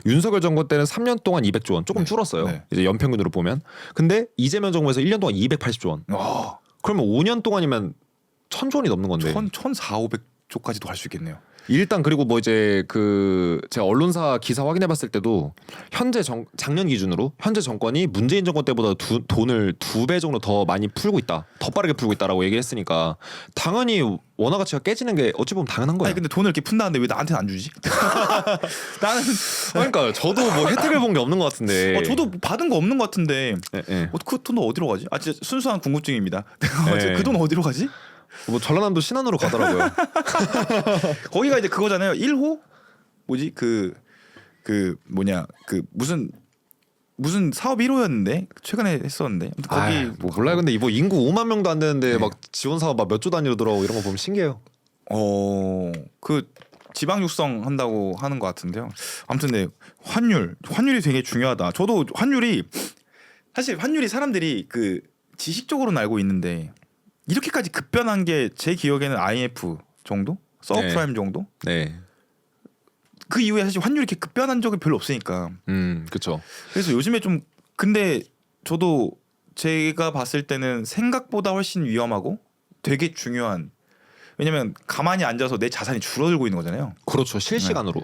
윤석열 정권 때는 3년 동안 200조 원, 조금 네. 줄었어요. 네. 이제 연평균으로 보면. 근데 이재명 정부에서 1년 동안 280조 원. 그러면 5년 동안이면 1,000조 원이 넘는 건데. 1,400~500조까지도 갈 수 있겠네요. 일단 그리고 뭐 이제 그 제가 언론사 기사 확인해봤을 때도 현재 작년 기준으로 현재 정권이 문재인 정권 때보다 돈을 2배 정도 더 많이 풀고 있다, 더 빠르게 풀고 있다라고 얘기했으니까 당연히 원화 가치가 깨지는 게 어찌 보면 당연한 거예요. 아니 근데 돈을 이렇게 푼다는데 왜 나한테는 안 주지? 나는 그러니까 저도 뭐 혜택을 본 게 없는 것 같은데. 저도 받은 거 없는 것 같은데 네. 그 돈 어디로 가지? 진짜 순수한 궁금증입니다. 네. 그 돈 어디로 가지? 뭐 전라남도 신안으로 가더라고요. 거기가 이제 그거잖아요. 1호 뭐지 그 뭐냐 그 무슨 사업 1호였는데 최근에 했었는데 거기 뭐 몰라요. 근데 뭐 인구 5만 명도 안 되는데 네. 막 지원 사업 막 몇 조 단위로 들어오고 이런 거 보면 신기해요. 그 지방 육성 한다고 하는 것 같은데요. 아무튼 네 환율이 되게 중요하다. 저도 사실 환율이 사람들이 그 지식적으로는 알고 있는데 이렇게까지 급변한 게 제 기억에는 IMF 정도, 서브프라임 정도. 네. 그 이후에 사실 환율이 이렇게 급변한 적이 별로 없으니까. 그렇죠. 그래서 요즘에 좀 근데 저도 제가 봤을 때는 생각보다 훨씬 위험하고 되게 중요한 왜냐면 가만히 앉아서 내 자산이 줄어들고 있는 거잖아요. 그렇죠. 실시간으로.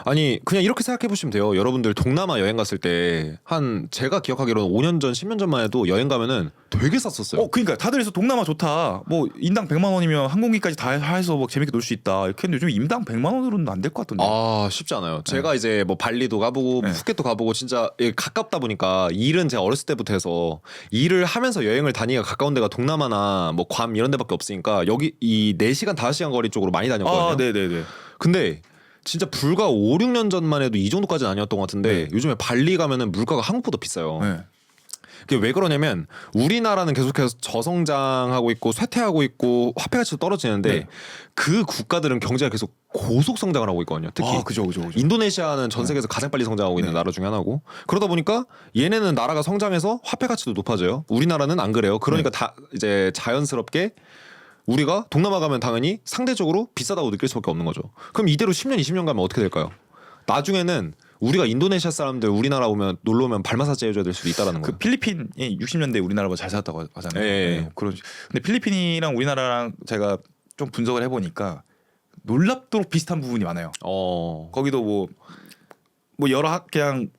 아니 그냥 이렇게 생각해 보시면 돼요. 여러분들 동남아 여행 갔을 때 한 제가 기억하기로는 5년 전, 10년 전만 해도 여행 가면은 되게 쌌었어요. 그러니까 다들 해서 동남아 좋다. 뭐 인당 100만 원이면 항공기까지 다 해서 뭐 재밌게 놀 수 있다. 이렇게 했는데 요즘 인당 100만 원으로는 안 될 것 같던데. 아 쉽지 않아요. 제가 이제 뭐 발리도 가보고 네. 푸켓도 가보고 진짜 가깝다 보니까 일은 제가 어렸을 때부터 해서 일을 하면서 여행을 다니기가 가까운 데가 동남아나 뭐 괌 이런 데밖에 없으니까 여기 이 4시간 5시간 거리 쪽으로 많이 다녔거든요. 아, 네네네. 근데 진짜 불과 5, 6년 전만 해도 이 정도까지는 아니었던 것 같은데 요즘에 발리 가면은 물가가 한국보다 비싸요. 네. 그게 왜 그러냐면 우리나라는 계속해서 저성장하고 있고 쇠퇴하고 있고 화폐 가치도 떨어지는데 네. 그 국가들은 경제가 계속 고속 성장을 하고 있거든요. 특히 그죠. 인도네시아는 전 세계에서 가장 빨리 성장하고 있는 네. 나라 중에 하나고 그러다 보니까 얘네는 나라가 성장해서 화폐 가치도 높아져요. 우리나라는 안 그래요. 그러니까 다 이제 자연스럽게 우리가 동남아 가면 당연히 상대적으로 비싸다고 느낄 수밖에 없는 거죠. 그럼 이대로 10년, 20년 가면 어떻게 될까요? 나중에는 우리가 인도네시아 사람들 우리나라 오면 놀러 오면 발 마사지 해줘야 될 수도 있다라는 그 거예요. 필리핀이 60년대 우리나라보다 잘 살았다고 하잖아요. 예. 네. 그런. 근데 필리핀이랑 우리나라랑 제가 좀 분석을 해보니까 놀랍도록 비슷한 부분이 많아요. 거기도 뭐 여러 그냥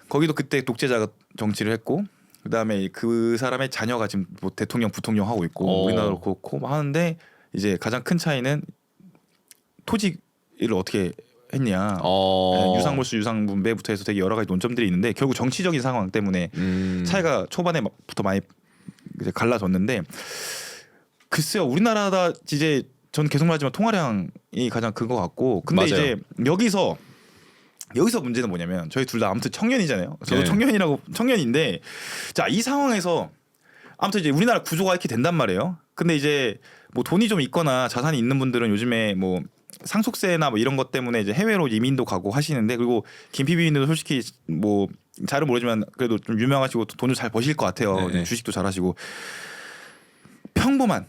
거기도 그때 독재자가 정치를 했고 그다음에 그 사람의 자녀가 지금 뭐 대통령, 부통령 하고 있고 우리나라도 그렇고 하는데 이제 가장 큰 차이는 토지를 어떻게 했냐. 네, 유상물수, 유상분배부터 해서 되게 여러 가지 논점들이 있는데 결국 정치적인 상황 때문에 차이가 초반에부터 많이 이제 갈라졌는데 글쎄요 우리나라다 이제 전 계속 말하지만 통화량이 가장 큰 것 같고 근데 맞아요. 이제 여기서 문제는 뭐냐면 저희 둘 다 아무튼 청년이잖아요. 저도 네. 청년인데 자 이 상황에서 아무튼 이제 우리나라 구조가 이렇게 된단 말이에요. 근데 이제 뭐 돈이 좀 있거나 자산이 있는 분들은 요즘에 뭐 상속세나 뭐 이런 것 때문에 이제 해외로 이민도 가고 하시는데 그리고 김PB님도 솔직히 뭐 잘은 모르지만 그래도 좀 유명하시고 돈을 잘 버실 것 같아요. 네. 주식도 잘하시고 평범한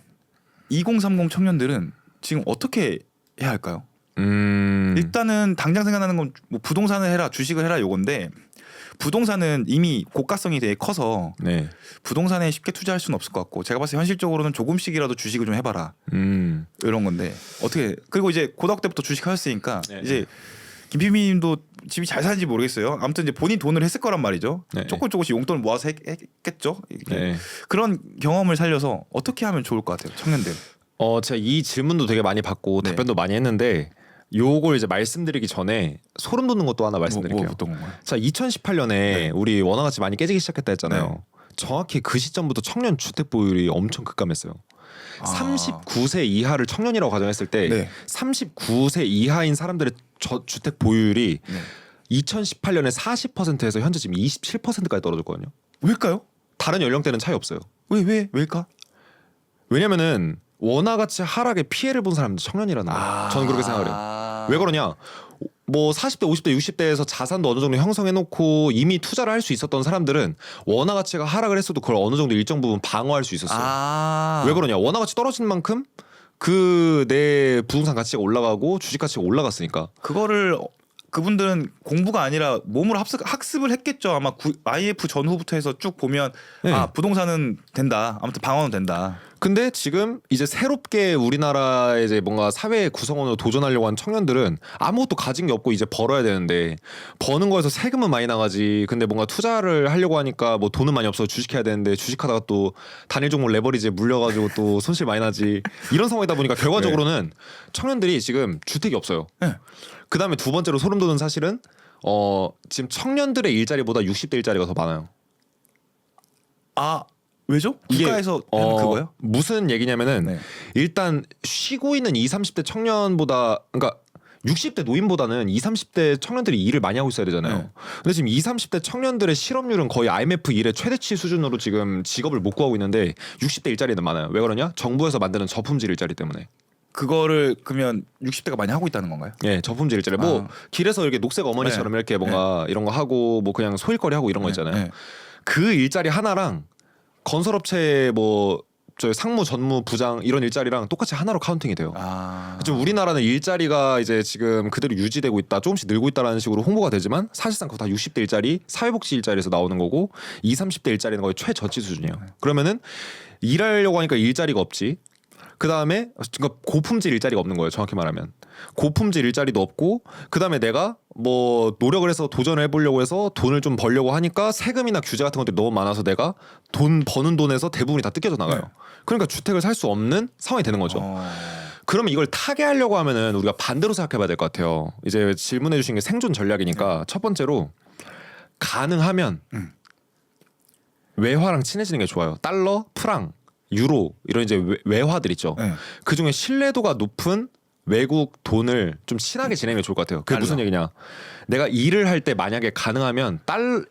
2030 청년들은 지금 어떻게 해야 할까요? 일단은 당장 생각나는 건 뭐 부동산을 해라 주식을 해라 요건데 부동산은 이미 고가성이 되게 커서 네. 부동산에 쉽게 투자할 수는 없을 것 같고 제가 봤을 때 현실적으로는 조금씩이라도 주식을 좀 해봐라 이런 건데 어떻게 그리고 이제 고등학교 때부터 주식 하셨으니까 네. 이제 김PB님도 집이 잘 사는지 모르겠어요. 아무튼 이제 본인 돈을 했을 거란 말이죠. 네. 조금씩 용돈을 모아서 했겠죠. 이렇게. 네. 그런 경험을 살려서 어떻게 하면 좋을 것 같아요, 청년들. 제가 이 질문도 되게 많이 받고 네. 답변도 많이 했는데 요걸 이제 말씀드리기 전에 소름 돋는 것도 하나 말씀드릴게요. 어떤 건가요? 자, 2018년에 네. 우리 원화같이 많이 깨지기 시작했다 했잖아요. 네. 정확히 그 시점부터 청년 주택 보유율이 엄청 급감했어요. 39세 이하를 청년이라고 가정했을 때 네. 39세 이하인 사람들의 주택 보유율이 네. 2018년에 40%에서 현재 지금 27%까지 떨어졌거든요. 왜일까요? 다른 연령대는 차이 없어요. 왜일까? 왜냐면은 원화가치 하락에 피해를 본 사람들 청년이라는 거예요. 저는 그렇게 생각을 해요. 왜 그러냐? 뭐 40대, 50대, 60대에서 자산도 어느 정도 형성해놓고 이미 투자를 할 수 있었던 사람들은 원화 가치가 하락을 했어도 그걸 어느 정도 일정 부분 방어할 수 있었어요. 왜 그러냐? 원화 가치 떨어진 만큼 그 내 부동산 가치가 올라가고 주식 가치가 올라갔으니까. 그거를 그분들은 공부가 아니라 몸으로 학습을 했겠죠. 아마 IF 전후부터 해서 쭉 보면 네. 부동산은 된다. 아무튼 방어는 된다. 근데 지금 이제 새롭게 우리나라의 이제 뭔가 사회 구성원으로 도전하려고 한 청년들은 아무것도 가진 게 없고 이제 벌어야 되는데 버는 거에서 세금은 많이 나가지. 근데 뭔가 투자를 하려고 하니까 뭐 돈은 많이 없어 주식해야 되는데 주식하다가 또 단일 종목 레버리지에 물려가지고 또 손실 많이 나지. 이런 상황이다 보니까 결과적으로는 청년들이 지금 주택이 없어요. 네. 그 다음에 두 번째로 소름 돋는 사실은 지금 청년들의 일자리보다 60대 일자리가 더 많아요. 왜죠? 이게, 국가에서 하는 그거요? 무슨 얘기냐면은 네. 일단 쉬고 있는 20, 30대 청년보다 그러니까 60대 노인보다는 20, 30대 청년들이 일을 많이 하고 있어야 되잖아요. 네. 근데 지금 20, 30대 청년들의 실업률은 거의 IMF 이래 최대치 수준으로 지금 직업을 못 구하고 있는데 60대 일자리는 많아요. 왜 그러냐? 정부에서 만드는 저품질 일자리 때문에. 그거를 그러면 60대가 많이 하고 있다는 건가요? 예, 저품질 일자리. 뭐 길에서 이렇게 녹색 어머니처럼 네. 이렇게 뭔가 이런 거 하고 뭐 그냥 소일거리 하고 이런 거 있잖아요. 네. 그 일자리 하나랑 건설업체 뭐 저 상무, 전무, 부장 이런 일자리랑 똑같이 하나로 카운팅이 돼요. 지금 우리나라는 일자리가 이제 지금 그대로 유지되고 있다, 조금씩 늘고 있다라는 식으로 홍보가 되지만 사실상 그거 다 60대 일자리, 사회복지 일자리에서 나오는 거고 20, 30대 일자리는 거의 최저치 수준이에요. 그러면은 일하려고 하니까 일자리가 없지. 그 다음에 그러니까 고품질 일자리가 없는 거예요. 정확히 말하면 고품질 일자리도 없고, 그 다음에 내가 뭐 노력을 해서 도전을 해보려고 해서 돈을 좀 벌려고 하니까 세금이나 규제 같은 것들이 너무 많아서 내가 돈 버는 돈에서 대부분이 다 뜯겨져 나가요. 네. 그러니까 주택을 살 수 없는 상황이 되는 거죠. 그러면 이걸 타개하려고 하면은 우리가 반대로 생각해봐야 될 것 같아요. 이제 질문해주신 게 생존 전략이니까 첫 번째로 가능하면 외화랑 친해지는 게 좋아요. 달러, 프랑, 유로 이런 이제 외화들 있죠. 네. 그 중에 신뢰도가 높은 외국 돈을 좀 친하게 지내는 게 좋을 것 같아요. 그게 무슨 얘기냐? 내가 일을 할 때 만약에 가능하면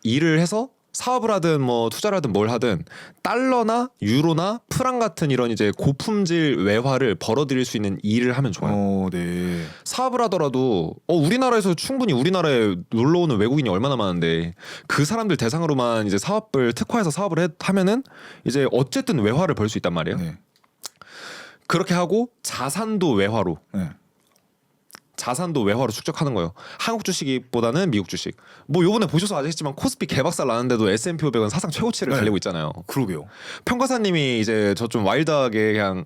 일을 해서 사업을 하든 뭐 투자를 하든 뭘 하든 달러나 유로나 프랑 같은 이런 이제 고품질 외화를 벌어들일 수 있는 일을 하면 좋아요. 네. 사업을 하더라도 우리나라에서 충분히 우리나라에 놀러 오는 외국인이 얼마나 많은데 그 사람들 대상으로만 이제 사업을 특화해서 사업을 하면은 이제 어쨌든 외화를 벌 수 있단 말이에요. 네. 그렇게 하고 자산도 외화로 네. 자산도 외화로 축적하는 거예요. 한국 주식보다는 미국 주식. 뭐 요번에 보셔서 아시겠지만 코스피 개박살 나는데도 S&P 500은 사상 최고치를 네. 달리고 있잖아요. 그러게요. 평가사님이 이제 저 좀 와일드하게 그냥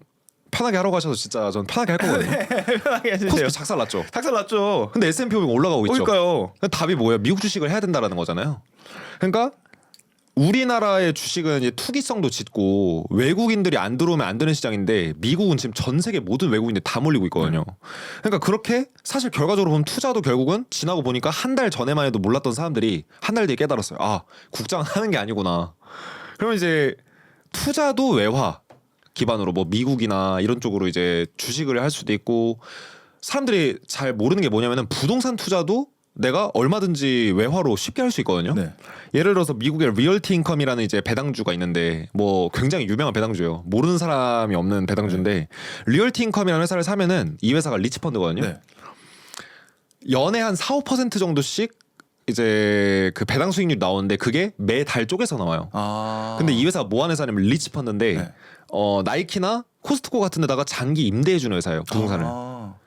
편하게 하라고 하셔서 진짜 전 편하게 할 거거든요. 편하게 해주세요. 코스피 작살 났죠. 탁살 났죠. 근데 S&P 500 올라가고 있죠. 그러니까요. 답이 뭐예요? 미국 주식을 해야 된다라는 거잖아요. 그러니까 우리나라의 주식은 이제 투기성도 짙고 외국인들이 안 들어오면 안 되는 시장인데 미국은 지금 전 세계 모든 외국인들이 다 몰리고 있거든요. 그러니까 그렇게 사실 결과적으로 보면 투자도 결국은 지나고 보니까 한 달 전에만 해도 몰랐던 사람들이 한 달 뒤에 깨달았어요. 아, 국장은 하는 게 아니구나. 그러면 이제 투자도 외화 기반으로 뭐 미국이나 이런 쪽으로 이제 주식을 할 수도 있고, 사람들이 잘 모르는 게 뭐냐면은 부동산 투자도 내가 얼마든지 외화로 쉽게 할 수 있거든요. 네. 예를 들어서 미국의 리얼티 인컴이라는 이제 배당주가 있는데 뭐 굉장히 유명한 배당주예요. 모르는 사람이 없는 배당주인데 리얼티 인컴이라는 회사를 사면은 이 회사가 리치 펀드거든요. 네. 연에 한 4~5% 정도씩 이제 그 배당 수익률이 나오는데 그게 매달 쪼개서 나와요. 근데 이 회사가 뭐 하는 회사냐면 리치 펀드인데 네. 나이키나 코스트코 같은 데다가 장기 임대해 주는 회사예요. 부동산을.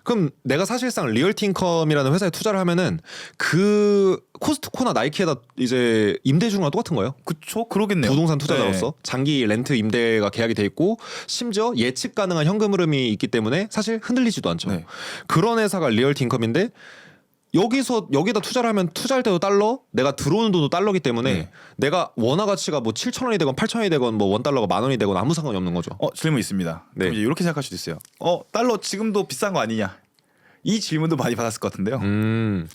그럼 내가 사실상 리얼티 인컴이라는 회사에 투자를 하면은 그 코스트코나 나이키에다 이제 임대해 주는 거랑 똑같은 거예요. 그쵸? 그러겠네요. 부동산 투자자로서 장기 렌트 임대가 계약이 돼 있고 심지어 예측 가능한 현금 흐름이 있기 때문에 사실 흔들리지도 않죠. 네. 그런 회사가 리얼티 인컴인데 여기다 투자를 하면 투자할 때도 달러, 내가 들어오는 돈도 달러기 때문에 네. 내가 원화 가치가 뭐 7,000원이 되건 8,000원이 되건 뭐 원 달러가 10,000원이 되건 아무 상관이 없는 거죠. 질문 있습니다. 네. 그럼 이제 이렇게 생각할 수도 있어요. 달러 지금도 비싼 거 아니냐? 이 질문도 많이 받았을 것 같은데요. 그럼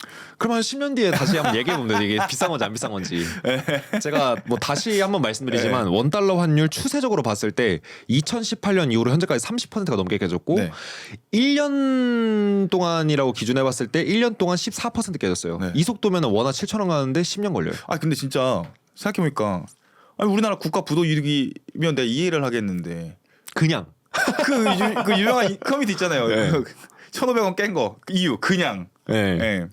한 10년 뒤에 다시 한번 얘기해 보면 돼요. 이게 비싼 건지 안 비싼 건지. 제가 뭐 다시 한번 말씀드리지만 원 달러 환율 추세적으로 봤을 때 2018년 이후로 현재까지 30%가 넘게 깨졌고 네. 1년 동안이라고 기준해 봤을 때 1년 동안 14% 깨졌어요. 네. 이 속도면 원화 7,000원 가는데 10년 걸려요. 근데 진짜 생각해보니까 우리나라 국가 부도 이득이면 내가 이해를 하겠는데 그냥 그 유명한 커뮤니티 있잖아요. 네. 1,500원 깬 거 그 이유 그냥. 네. 네.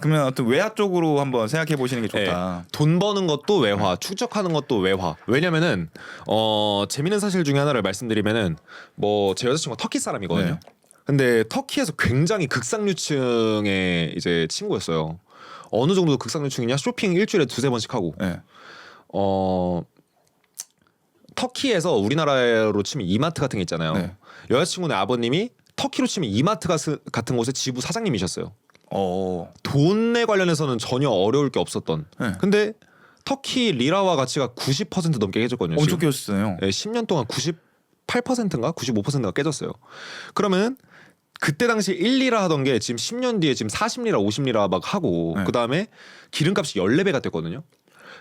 그러면 아무튼 외화 쪽으로 한번 생각해 보시는 게 좋다. 돈 버는 것도 외화, 축적하는 것도 외화. 왜냐면은 재밌는 사실 중에 하나를 말씀드리면은 뭐 제 여자친구가 터키 사람이거든요. 네. 근데 터키에서 굉장히 극상류층의 이제 친구였어요. 어느 정도 극상류층이냐? 쇼핑 일주일에 2~3번씩 하고. 네. 터키에서 우리나라로 치면 이마트 같은 게 있잖아요. 네. 여자친구네 아버님이 터키로 치면 이마트 같은 곳의 지부 사장님이셨어요. 돈에 관련해서는 전혀 어려울 게 없었던. 네. 근데 터키 리라와 가치가 90% 넘게 깨졌거든요. 엄청 지금. 깨졌어요. 네, 10년 동안 98%인가 95%가 깨졌어요. 그러면 그때 당시 1리라 하던 게 지금 10년 뒤에 지금 40리라 50리라 막 하고 네. 그다음에 기름값이 14배가 됐거든요.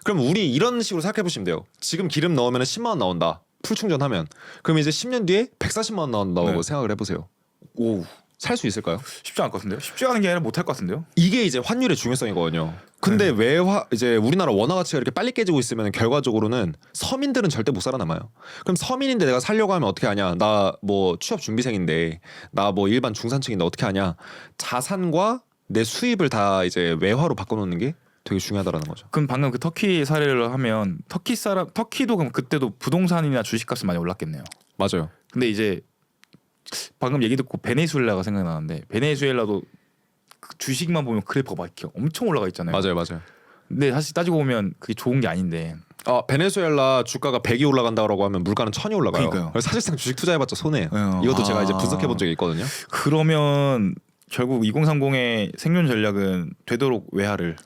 그럼 우리 이런 식으로 생각해 보시면 돼요. 지금 기름 넣으면 10만 원 나온다. 풀 충전하면. 그럼 이제 10년 뒤에 140만 원 나온다고 네. 생각을 해보세요. 살 수 있을까요? 쉽지 않을 것 같은데요. 쉽지 않은 게 아니라 못할 것 같은데요. 이게 이제 환율의 중요성이거든요. 근데 외화 이제 우리나라 원화 가치가 이렇게 빨리 깨지고 있으면 결과적으로는 서민들은 절대 못 살아남아요. 그럼 서민인데 내가 살려고 하면 어떻게 하냐? 나 뭐 취업 준비생인데 나 뭐 일반 중산층인데 어떻게 하냐? 자산과 내 수입을 다 이제 외화로 바꿔놓는 게 되게 중요하다라는 거죠. 그럼 방금 그 터키 사례를 하면 터키도 그럼 그때도 부동산이나 주식값이 많이 올랐겠네요. 맞아요. 근데 이제 방금 얘기 듣고 베네수엘라가 생각나는데 베네수엘라도 그 주식만 보면 그래프가 막 이렇게 엄청 올라가 있잖아요. 맞아요. 근데 사실 따지고 보면 그게 좋은 게 아닌데 베네수엘라 주가가 100이 올라간다고 하면 물가는 1000이 올라가요. 그러니까요. 그래서 사실상 주식 투자해봤자 손해예요. 네. 이것도 제가 이제 분석해 본 적이 있거든요. 그러면 결국 2030의 생존 전략은 되도록 외화를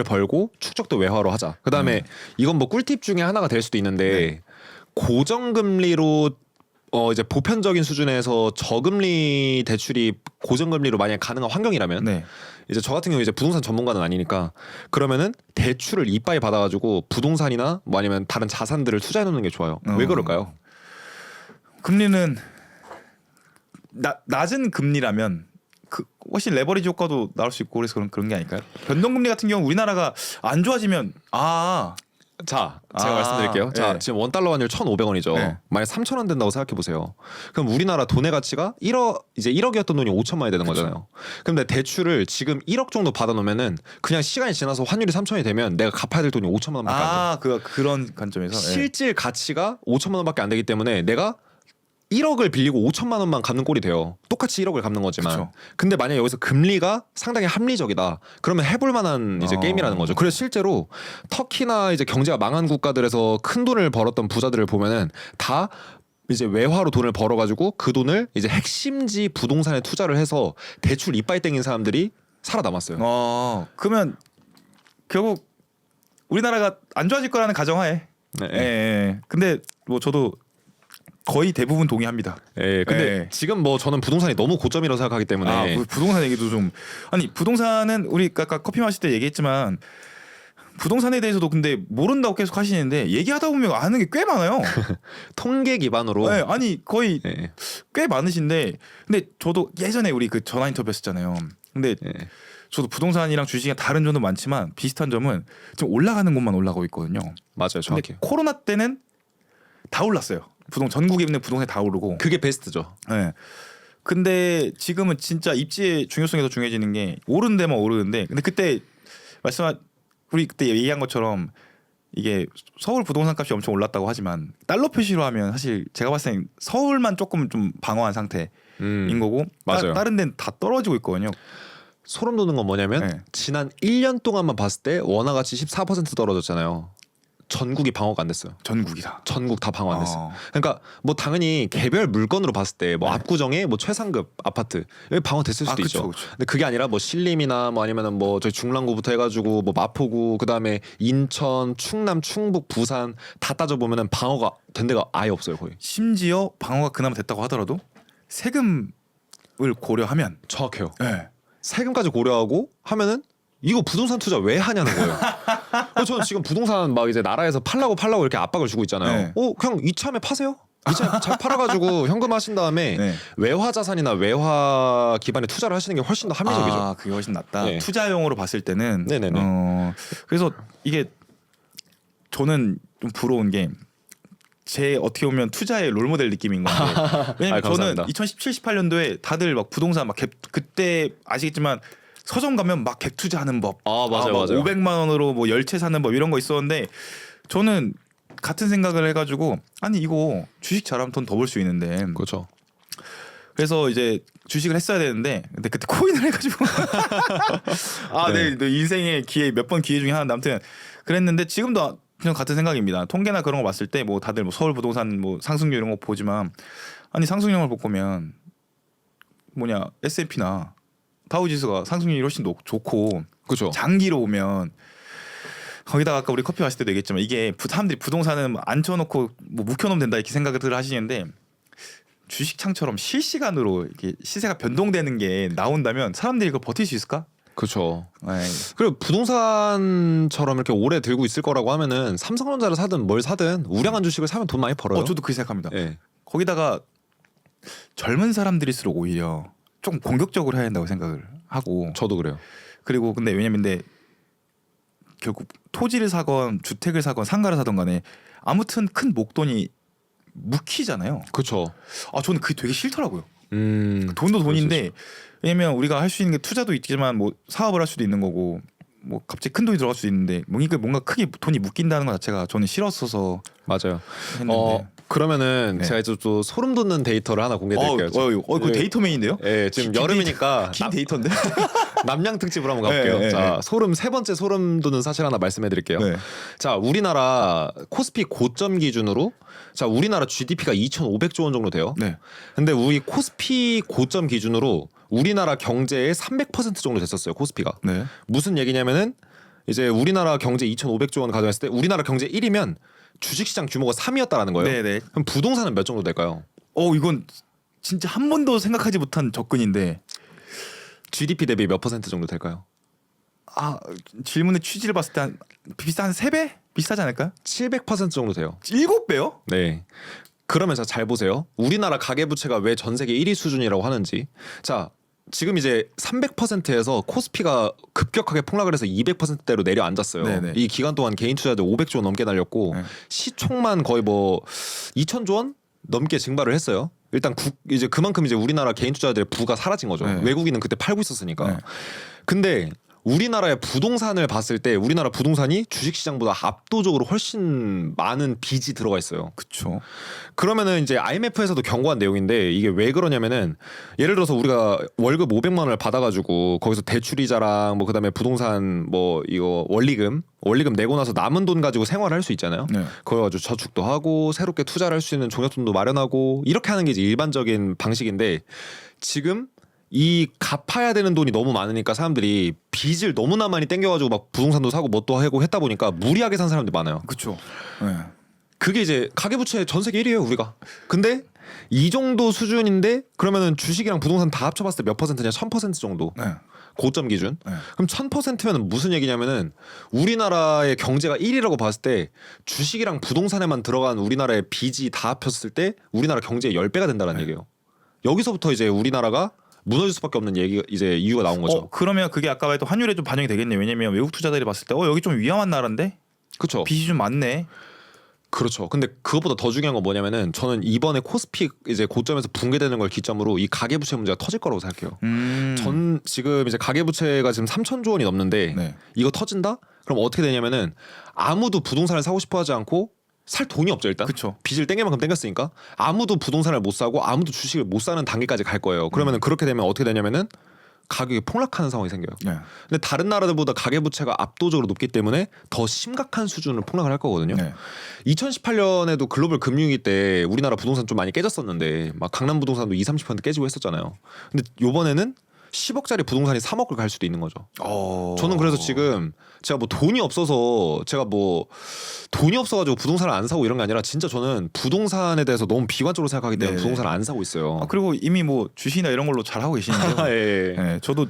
벌고 축적도 외화로 하자. 그다음에 이건 뭐 꿀팁 중에 하나가 될 수도 있는데 고정금리로 이제 보편적인 수준에서 저금리 대출이 고정금리로 만약 가능한 환경이라면 네. 이제 저 같은 경우 이제 부동산 전문가는 아니니까 그러면은 대출을 이빠이 받아가지고 부동산이나 뭐 아니면 다른 자산들을 투자해 놓는 게 좋아요. 왜 그럴까요? 금리는 낮은 금리라면 훨씬 레버리지 효과도 나올 수 있고 그래서 그런 게 아닐까요? 변동금리 같은 경우 우리나라가 안 좋아지면 자, 제가 말씀드릴게요. 자, 네. 지금 원달러 환율 1,500원이죠. 네. 만약 3,000원 된다고 생각해 보세요. 그럼 우리나라 돈의 가치가 1억이었던 돈이 5천만 원이 되는 거잖아요. 근데 대출을 지금 1억 정도 받아 놓으면은 그냥 시간이 지나서 환율이 3,000원이 되면 내가 갚아야 될 돈이 5천만 원밖에 안 돼. 그런 관점에서 실질 가치가 5천만 원밖에 안 되기 때문에 내가 1억을 빌리고 5천만 원만 갚는 꼴이 돼요. 똑같이 1억을 갚는 거지만. 그쵸. 근데 만약 여기서 금리가 상당히 합리적이다. 그러면 해볼 만한 이제 게임이라는 거죠. 그래서 실제로 터키나 이제 경제가 망한 국가들에서 큰 돈을 벌었던 부자들을 보면은 다 이제 외화로 돈을 벌어가지고 그 돈을 이제 핵심지 부동산에 투자를 해서 대출 이빠이 땡긴 사람들이 살아남았어요. 그러면 결국 우리나라가 안 좋아질 거라는 가정하에. 네. 예. 근데 뭐 저도 거의 대부분 동의합니다. 예, 근데 예. 지금 뭐 저는 부동산이 너무 고점이라고 생각하기 때문에 부동산 얘기도 좀 부동산은 우리 아까 커피 마실 때 얘기했지만 부동산에 대해서도 근데 모른다고 계속 하시는데 얘기하다 보면 아는 게 꽤 많아요. 통계 기반으로 네, 거의 예, 꽤 많으신데 근데 저도 예전에 우리 그 전화 인터뷰 했었잖아요. 근데 예. 저도 부동산이랑 주식이 다른 점도 많지만 비슷한 점은 좀 올라가는 곳만 올라가고 있거든요. 맞아요, 근데 정확히. 코로나 때는 다 올랐어요. 전국에 있는 부동산이 다 오르고. 그게 베스트죠. 네. 근데 지금은 진짜 입지의 중요성이 더 중요해지는 게 오르는 데만 오르는데 근데 그때 우리 그때 얘기한 것처럼 이게 서울 부동산 값이 엄청 올랐다고 하지만 달러 표시로 하면 사실 제가 봤을 땐 서울만 조금 좀 방어한 상태인 거고 맞아요. 다른 데는 다 떨어지고 있거든요. 소름 돋는 건 뭐냐면 네. 지난 1년 동안만 봤을 때 원화 가치 14% 떨어졌잖아요. 전국이 방어가 안 됐어요. 전국이다. 전국 다 방어 안 됐어요. 그러니까 뭐 당연히 개별 물건으로 봤을 때 뭐 압구정의 뭐 최상급 아파트 여기 방어 됐을 수도 있죠. 그쵸. 근데 그게 아니라 뭐 신림이나 뭐 아니면은 뭐 저희 중랑구부터 해가지고 뭐 마포구 그다음에 인천, 충남, 충북, 부산 다 따져 보면은 방어가 된 데가 아예 없어요 거의. 심지어 방어가 그나마 됐다고 하더라도 세금을 고려하면 정확해요. 네. 세금까지 고려하고 하면은 이거 부동산 투자 왜 하냐는 거예요. 그래서 저는 지금 부동산 막 이제 나라에서 팔라고 이렇게 압박을 주고 있잖아요. 네. 그냥 이참에 파세요. 이참에 잘 팔아가지고 현금 하신 다음에 네. 외화 자산이나 외화 기반의 투자를 하시는 게 훨씬 더 합리적이죠. 그게 훨씬 낫다. 네. 투자용으로 봤을 때는 네네네. 그래서 이게 저는 좀 부러운 게 제 어떻게 보면 투자의 롤모델 느낌인 건데 왜냐면 저는 감사합니다. 2017, 18년도에 다들 막 부동산 막 그때 아시겠지만 서점 가면 막 갭 투자하는 법, 맞아요, 막 맞아요. 500만 원으로 뭐 열채 사는 법 이런 거 있었는데 저는 같은 생각을 해가지고 아니 이거 주식 잘하면 돈 더 벌 수 있는데 그렇죠. 그래서 이제 주식을 했어야 되는데 근데 그때 코인을 해가지고 네. 내 인생의 기회 몇 번 기회 중에 하나 아무튼 그랬는데 지금도 그냥 같은 생각입니다. 통계나 그런 거 봤을 때 뭐 다들 뭐 서울 부동산 뭐 상승률 이런 거 보지만 아니 상승률을 보면 뭐냐 S&P나 다우지수가 상승률이 훨씬 좋고 그렇죠. 장기로 오면 거기다가 아까 우리 커피 마실 때도 얘기했지만 이게 사람들이 부동산은 앉혀놓고 뭐 묵혀놓으면 된다 이렇게 생각을 하시는데 주식창처럼 실시간으로 이렇게 시세가 변동되는 게 나온다면 사람들이 이걸 버틸 수 있을까? 그렇죠. 에이. 그리고 부동산처럼 이렇게 오래 들고 있을 거라고 하면은 삼성전자를 사든 뭘 사든 우량한 주식을 사면 돈 많이 벌어요. 저도 그렇게 생각합니다. 예. 거기다가 젊은 사람들일수록 오히려 조금 공격적으로 해야 된다고 생각을 하고 저도 그래요. 그리고 근데 왜냐면 결국 토지를 사건 주택을 사건 상가를 사건 간에 아무튼 큰 목돈이 묵히잖아요. 그렇죠. 저는 그게 되게 싫더라고요. 돈도 그럴 수 돈인데 왜냐면 우리가 할 수 있는 게 투자도 있지만 뭐 사업을 할 수도 있는 거고 뭐 갑자기 큰 돈이 들어갈 수도 있는데 뭔가 크게 돈이 묶인다는 것 자체가 저는 싫었어서 맞아요. 했는데 그러면은 네. 제가 이제 또 소름 돋는 데이터를 하나 공개드릴게요. 그 데이터맨인데요? 예, 지금 여름이니까 긴 데이터인데. 남양 특집으로 한번 가볼게요. 네, 자, 네. 소름 세 번째 소름 돋는 사실 하나 말씀해드릴게요. 네. 자, 우리나라 코스피 고점 기준으로 자, 우리나라 GDP가 2,500조 원 정도 돼요. 네. 근데 우리 코스피 고점 기준으로 우리나라 경제의 300% 정도 됐었어요. 코스피가. 네. 무슨 얘기냐면은 이제 우리나라 경제 2,500조 원 가정했을 때 우리나라 경제 1위면 주식시장 규모가 3위였다라는 거예요. 네네. 그럼 부동산은 몇 정도 될까요? 이건 진짜 한 번도 생각하지 못한 접근인데 GDP 대비 몇 퍼센트 정도 될까요? 질문의 취지를 봤을 때 비싼 3배? 비싸지 않을까요? 700% 정도 돼요. 7배요? 네. 그러면 잘 보세요. 우리나라 가계부채가 왜 전 세계 1위 수준이라고 하는지. 자, 지금 이제 300%에서 코스피가 급격하게 폭락을 해서 200%대로 내려앉았어요. 네네. 이 기간 동안 개인 투자들 500조 원 넘게 날렸고 네. 시총만 거의 뭐 2,000조 원 넘게 증발을 했어요. 일단 이제 그만큼 이제 우리나라 개인 투자들의 부가 사라진 거죠. 네. 외국인은 그때 팔고 있었으니까. 네. 근데 우리나라의 부동산을 봤을 때 우리나라 부동산이 주식시장보다 압도적으로 훨씬 많은 빚이 들어가 있어요. 그렇죠. 그러면은 이제 IMF에서도 경고한 내용인데 이게 왜 그러냐면은 예를 들어서 우리가 월급 500만 원을 받아가지고 거기서 대출이자랑 뭐 그다음에 부동산 뭐 이거 원리금 내고 나서 남은 돈 가지고 생활을 할 수 있잖아요. 네. 그거 가지고 저축도 하고 새롭게 투자를 할 수 있는 종잣돈도 마련하고 이렇게 하는 게 이제 일반적인 방식인데 지금 이 갚아야 되는 돈이 너무 많으니까 사람들이 빚을 너무나 많이 땡겨가지고 막 부동산도 사고 뭣도 하고 했다 보니까 무리하게 산 사람들이 많아요. 그렇죠. 네. 그게 이제 가계부채 전 세계 1위예요 우리가. 근데 이 정도 수준인데 그러면은 주식이랑 부동산 다 합쳐봤을 때 몇 퍼센트냐? 1000% 정도. 네. 고점 기준. 네. 그럼 1000%면 무슨 얘기냐면은 우리나라의 경제가 1위라고 봤을 때 주식이랑 부동산에만 들어간 우리나라의 빚이 다 합쳤을 때 우리나라 경제의 10배가 된다는 얘기예요. 여기서부터 이제 우리나라가 무너질 수밖에 없는 얘기 이제 이유가 나온 거죠. 그러면 그게 아까 말했던 환율에 좀 반영이 되겠네요. 왜냐면 외국 투자들이 봤을 때 여기 좀 위험한 나라인데 그렇죠. 빚이 좀 많네. 그렇죠. 근데 그것보다 더 중요한 건 뭐냐면은 저는 이번에 코스피 이제 고점에서 붕괴되는 걸 기점으로 이 가계부채 문제가 터질 거라고 생각해요. 전 지금 이제 가계부채가 지금 3,000조 원이 넘는데 네. 이거 터진다? 그럼 어떻게 되냐면은 아무도 부동산을 사고 싶어 하지 않고 살 돈이 없죠 일단. 그쵸. 빚을 땡길 만큼 땡겼으니까 아무도 부동산을 못 사고 아무도 주식을 못 사는 단계까지 갈 거예요. 그러면은 그렇게 되면 어떻게 되냐면은 가격이 폭락하는 상황이 생겨요. 네. 근데 다른 나라들보다 가계부채가 압도적으로 높기 때문에 더 심각한 수준으로 폭락을 할 거거든요. 네. 2018년에도 글로벌 금융위기 때 우리나라 부동산 좀 많이 깨졌었는데 막 강남 부동산도 20-30% 깨지고 했었잖아요. 근데 요번에는 10억짜리 부동산이 3억을 갈 수도 있는 거죠. 저는 그래서 지금 제가 뭐 돈이 없어서 제가 뭐 돈이 없어가지고 부동산을 안 사고 이런 게 아니라 진짜 저는 부동산에 대해서 너무 비관적으로 생각하기 때문에 네. 부동산을 안 사고 있어요. 그리고 이미 뭐 주식이나 이런 걸로 잘 하고 계시는데요. 예. 네, 저도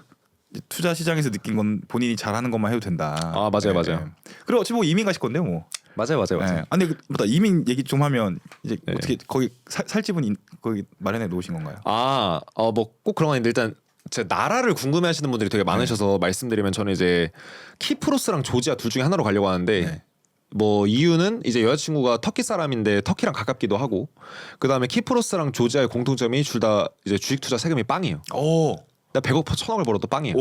투자 시장에서 느낀 건 본인이 잘하는 것만 해도 된다. 맞아요, 네, 맞아요. 네. 그리고 어차피 뭐 이민 가실 건데요, 뭐. 맞아요. 네. 근데 맞다 이민 얘기 좀 하면 이제 네. 어떻게 거기 살 집은 거기 마련해 놓으신 건가요? 뭐 꼭 그런 건 아닌데 일단 제 나라를 궁금해하시는 분들이 되게 많으셔서 말씀드리면 저는 이제 키프로스랑 조지아 둘 중에 하나로 가려고 하는데 네. 뭐 이유는 이제 여자친구가 터키 사람인데 터키랑 가깝기도 하고 그 다음에 키프로스랑 조지아의 공통점이 둘 다 이제 주식 투자 세금이 빵이에요. 나 100억 1000억을 벌어도 빵이에요.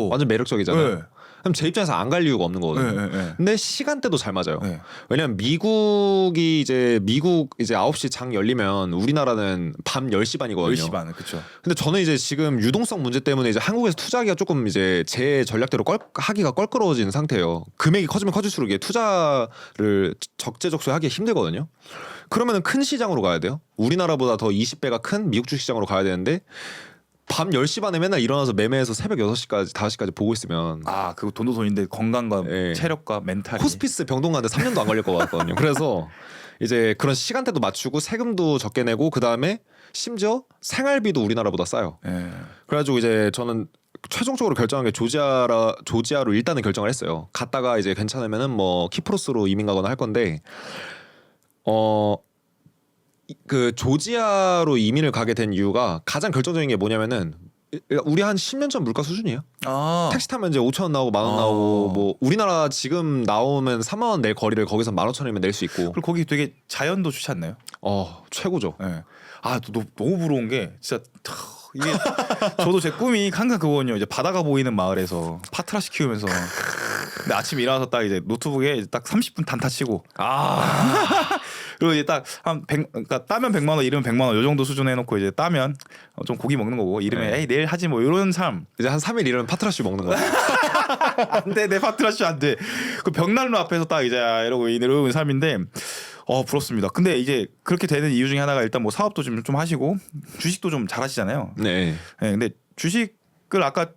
완전 매력적이잖아요. 네. 그럼 제 입장에서 안 갈 이유가 없는 거거든요. 네. 근데 시간대도 잘 맞아요. 네. 왜냐면 미국 이제 9시 장 열리면 우리나라는 밤 10시 반이거든요. 10시 반, 그렇죠. 근데 저는 이제 지금 유동성 문제 때문에 이제 한국에서 투자하기가 조금 이제 제 전략대로 하기가 껄끄러워진 상태예요. 금액이 커지면 커질수록 이게 투자를 적재적소에 하기 힘들거든요. 그러면은 큰 시장으로 가야 돼요. 우리나라보다 더 20배가 큰 미국 주식시장으로 가야 되는데 밤 10시 반에 맨날 일어나서 매매해서 새벽 6시까지 5시까지 보고 있으면 그거 돈도 돈인데 건강과 네. 체력과 멘탈이 호스피스 병동 가는데 3년도 안 걸릴 것 같거든요. 그래서 이제 그런 시간대도 맞추고 세금도 적게 내고 그 다음에 심지어 생활비도 우리나라보다 싸요. 네. 그래가지고 이제 저는 최종적으로 결정한 게 조지아로 일단은 결정을 했어요. 갔다가 이제 괜찮으면은 뭐 키프로스로 이민 가거나 할 건데 그 조지아로 이민을 가게 된 이유가 가장 결정적인 게 뭐냐면은 우리 한 10년 전 물가 수준이에요. 택시 타면 이제 5,000원 나오고 10,000원 나오고 뭐 우리나라 지금 나오면 3만 원 낼 거리를 거기서 15,000원이면 낼 수 있고. 그리고 거기 되게 자연도 좋지 않나요? 최고죠. 네. 너무 부러운 게 진짜 이게 저도 제 꿈이 항상 그거거든요. 이제 바다가 보이는 마을에서 파트라시 키우면서 근데 아침에 일어나서 딱 이제 노트북에 딱 30분 단타 치고 그리고 이제 딱 한 100, 그러니까 따면 100만 원, 잃으면 100만 원 요 정도 수준 해놓고 이제 따면 좀 고기 먹는 거고 잃으면 네. 에이 내일 하지 뭐 이런 삶. 이제 한 3일 이러면 파트라슈 먹는 거야. 안돼 내 파트라슈 안돼. 그 벽난로 앞에서 딱 이제 이러고 이러는 삶인데 부럽습니다. 근데 이제 그렇게 되는 이유 중에 하나가 일단 뭐 사업도 좀 하시고 주식도 좀 잘하시잖아요. 네. 네, 근데 주식을 아까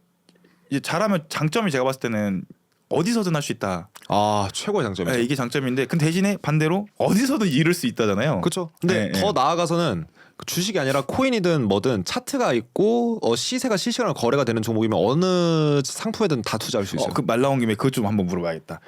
이제 잘하면 장점이 제가 봤을 때는 어디서든 할 수 있다. 아 최고의 장점이죠. 네, 이게 장점인데 근데 대신에 반대로 어디서든 잃을 수 있다잖아요. 그렇죠. 근데 네, 더 네. 나아가서는 주식이 아니라 코인이든 뭐든 차트가 있고 시세가 실시간으로 거래가 되는 종목이면 어느 상품에든 다 투자할 수 있어요. 그 말 나온 김에 그것 좀 한번 물어봐야겠다.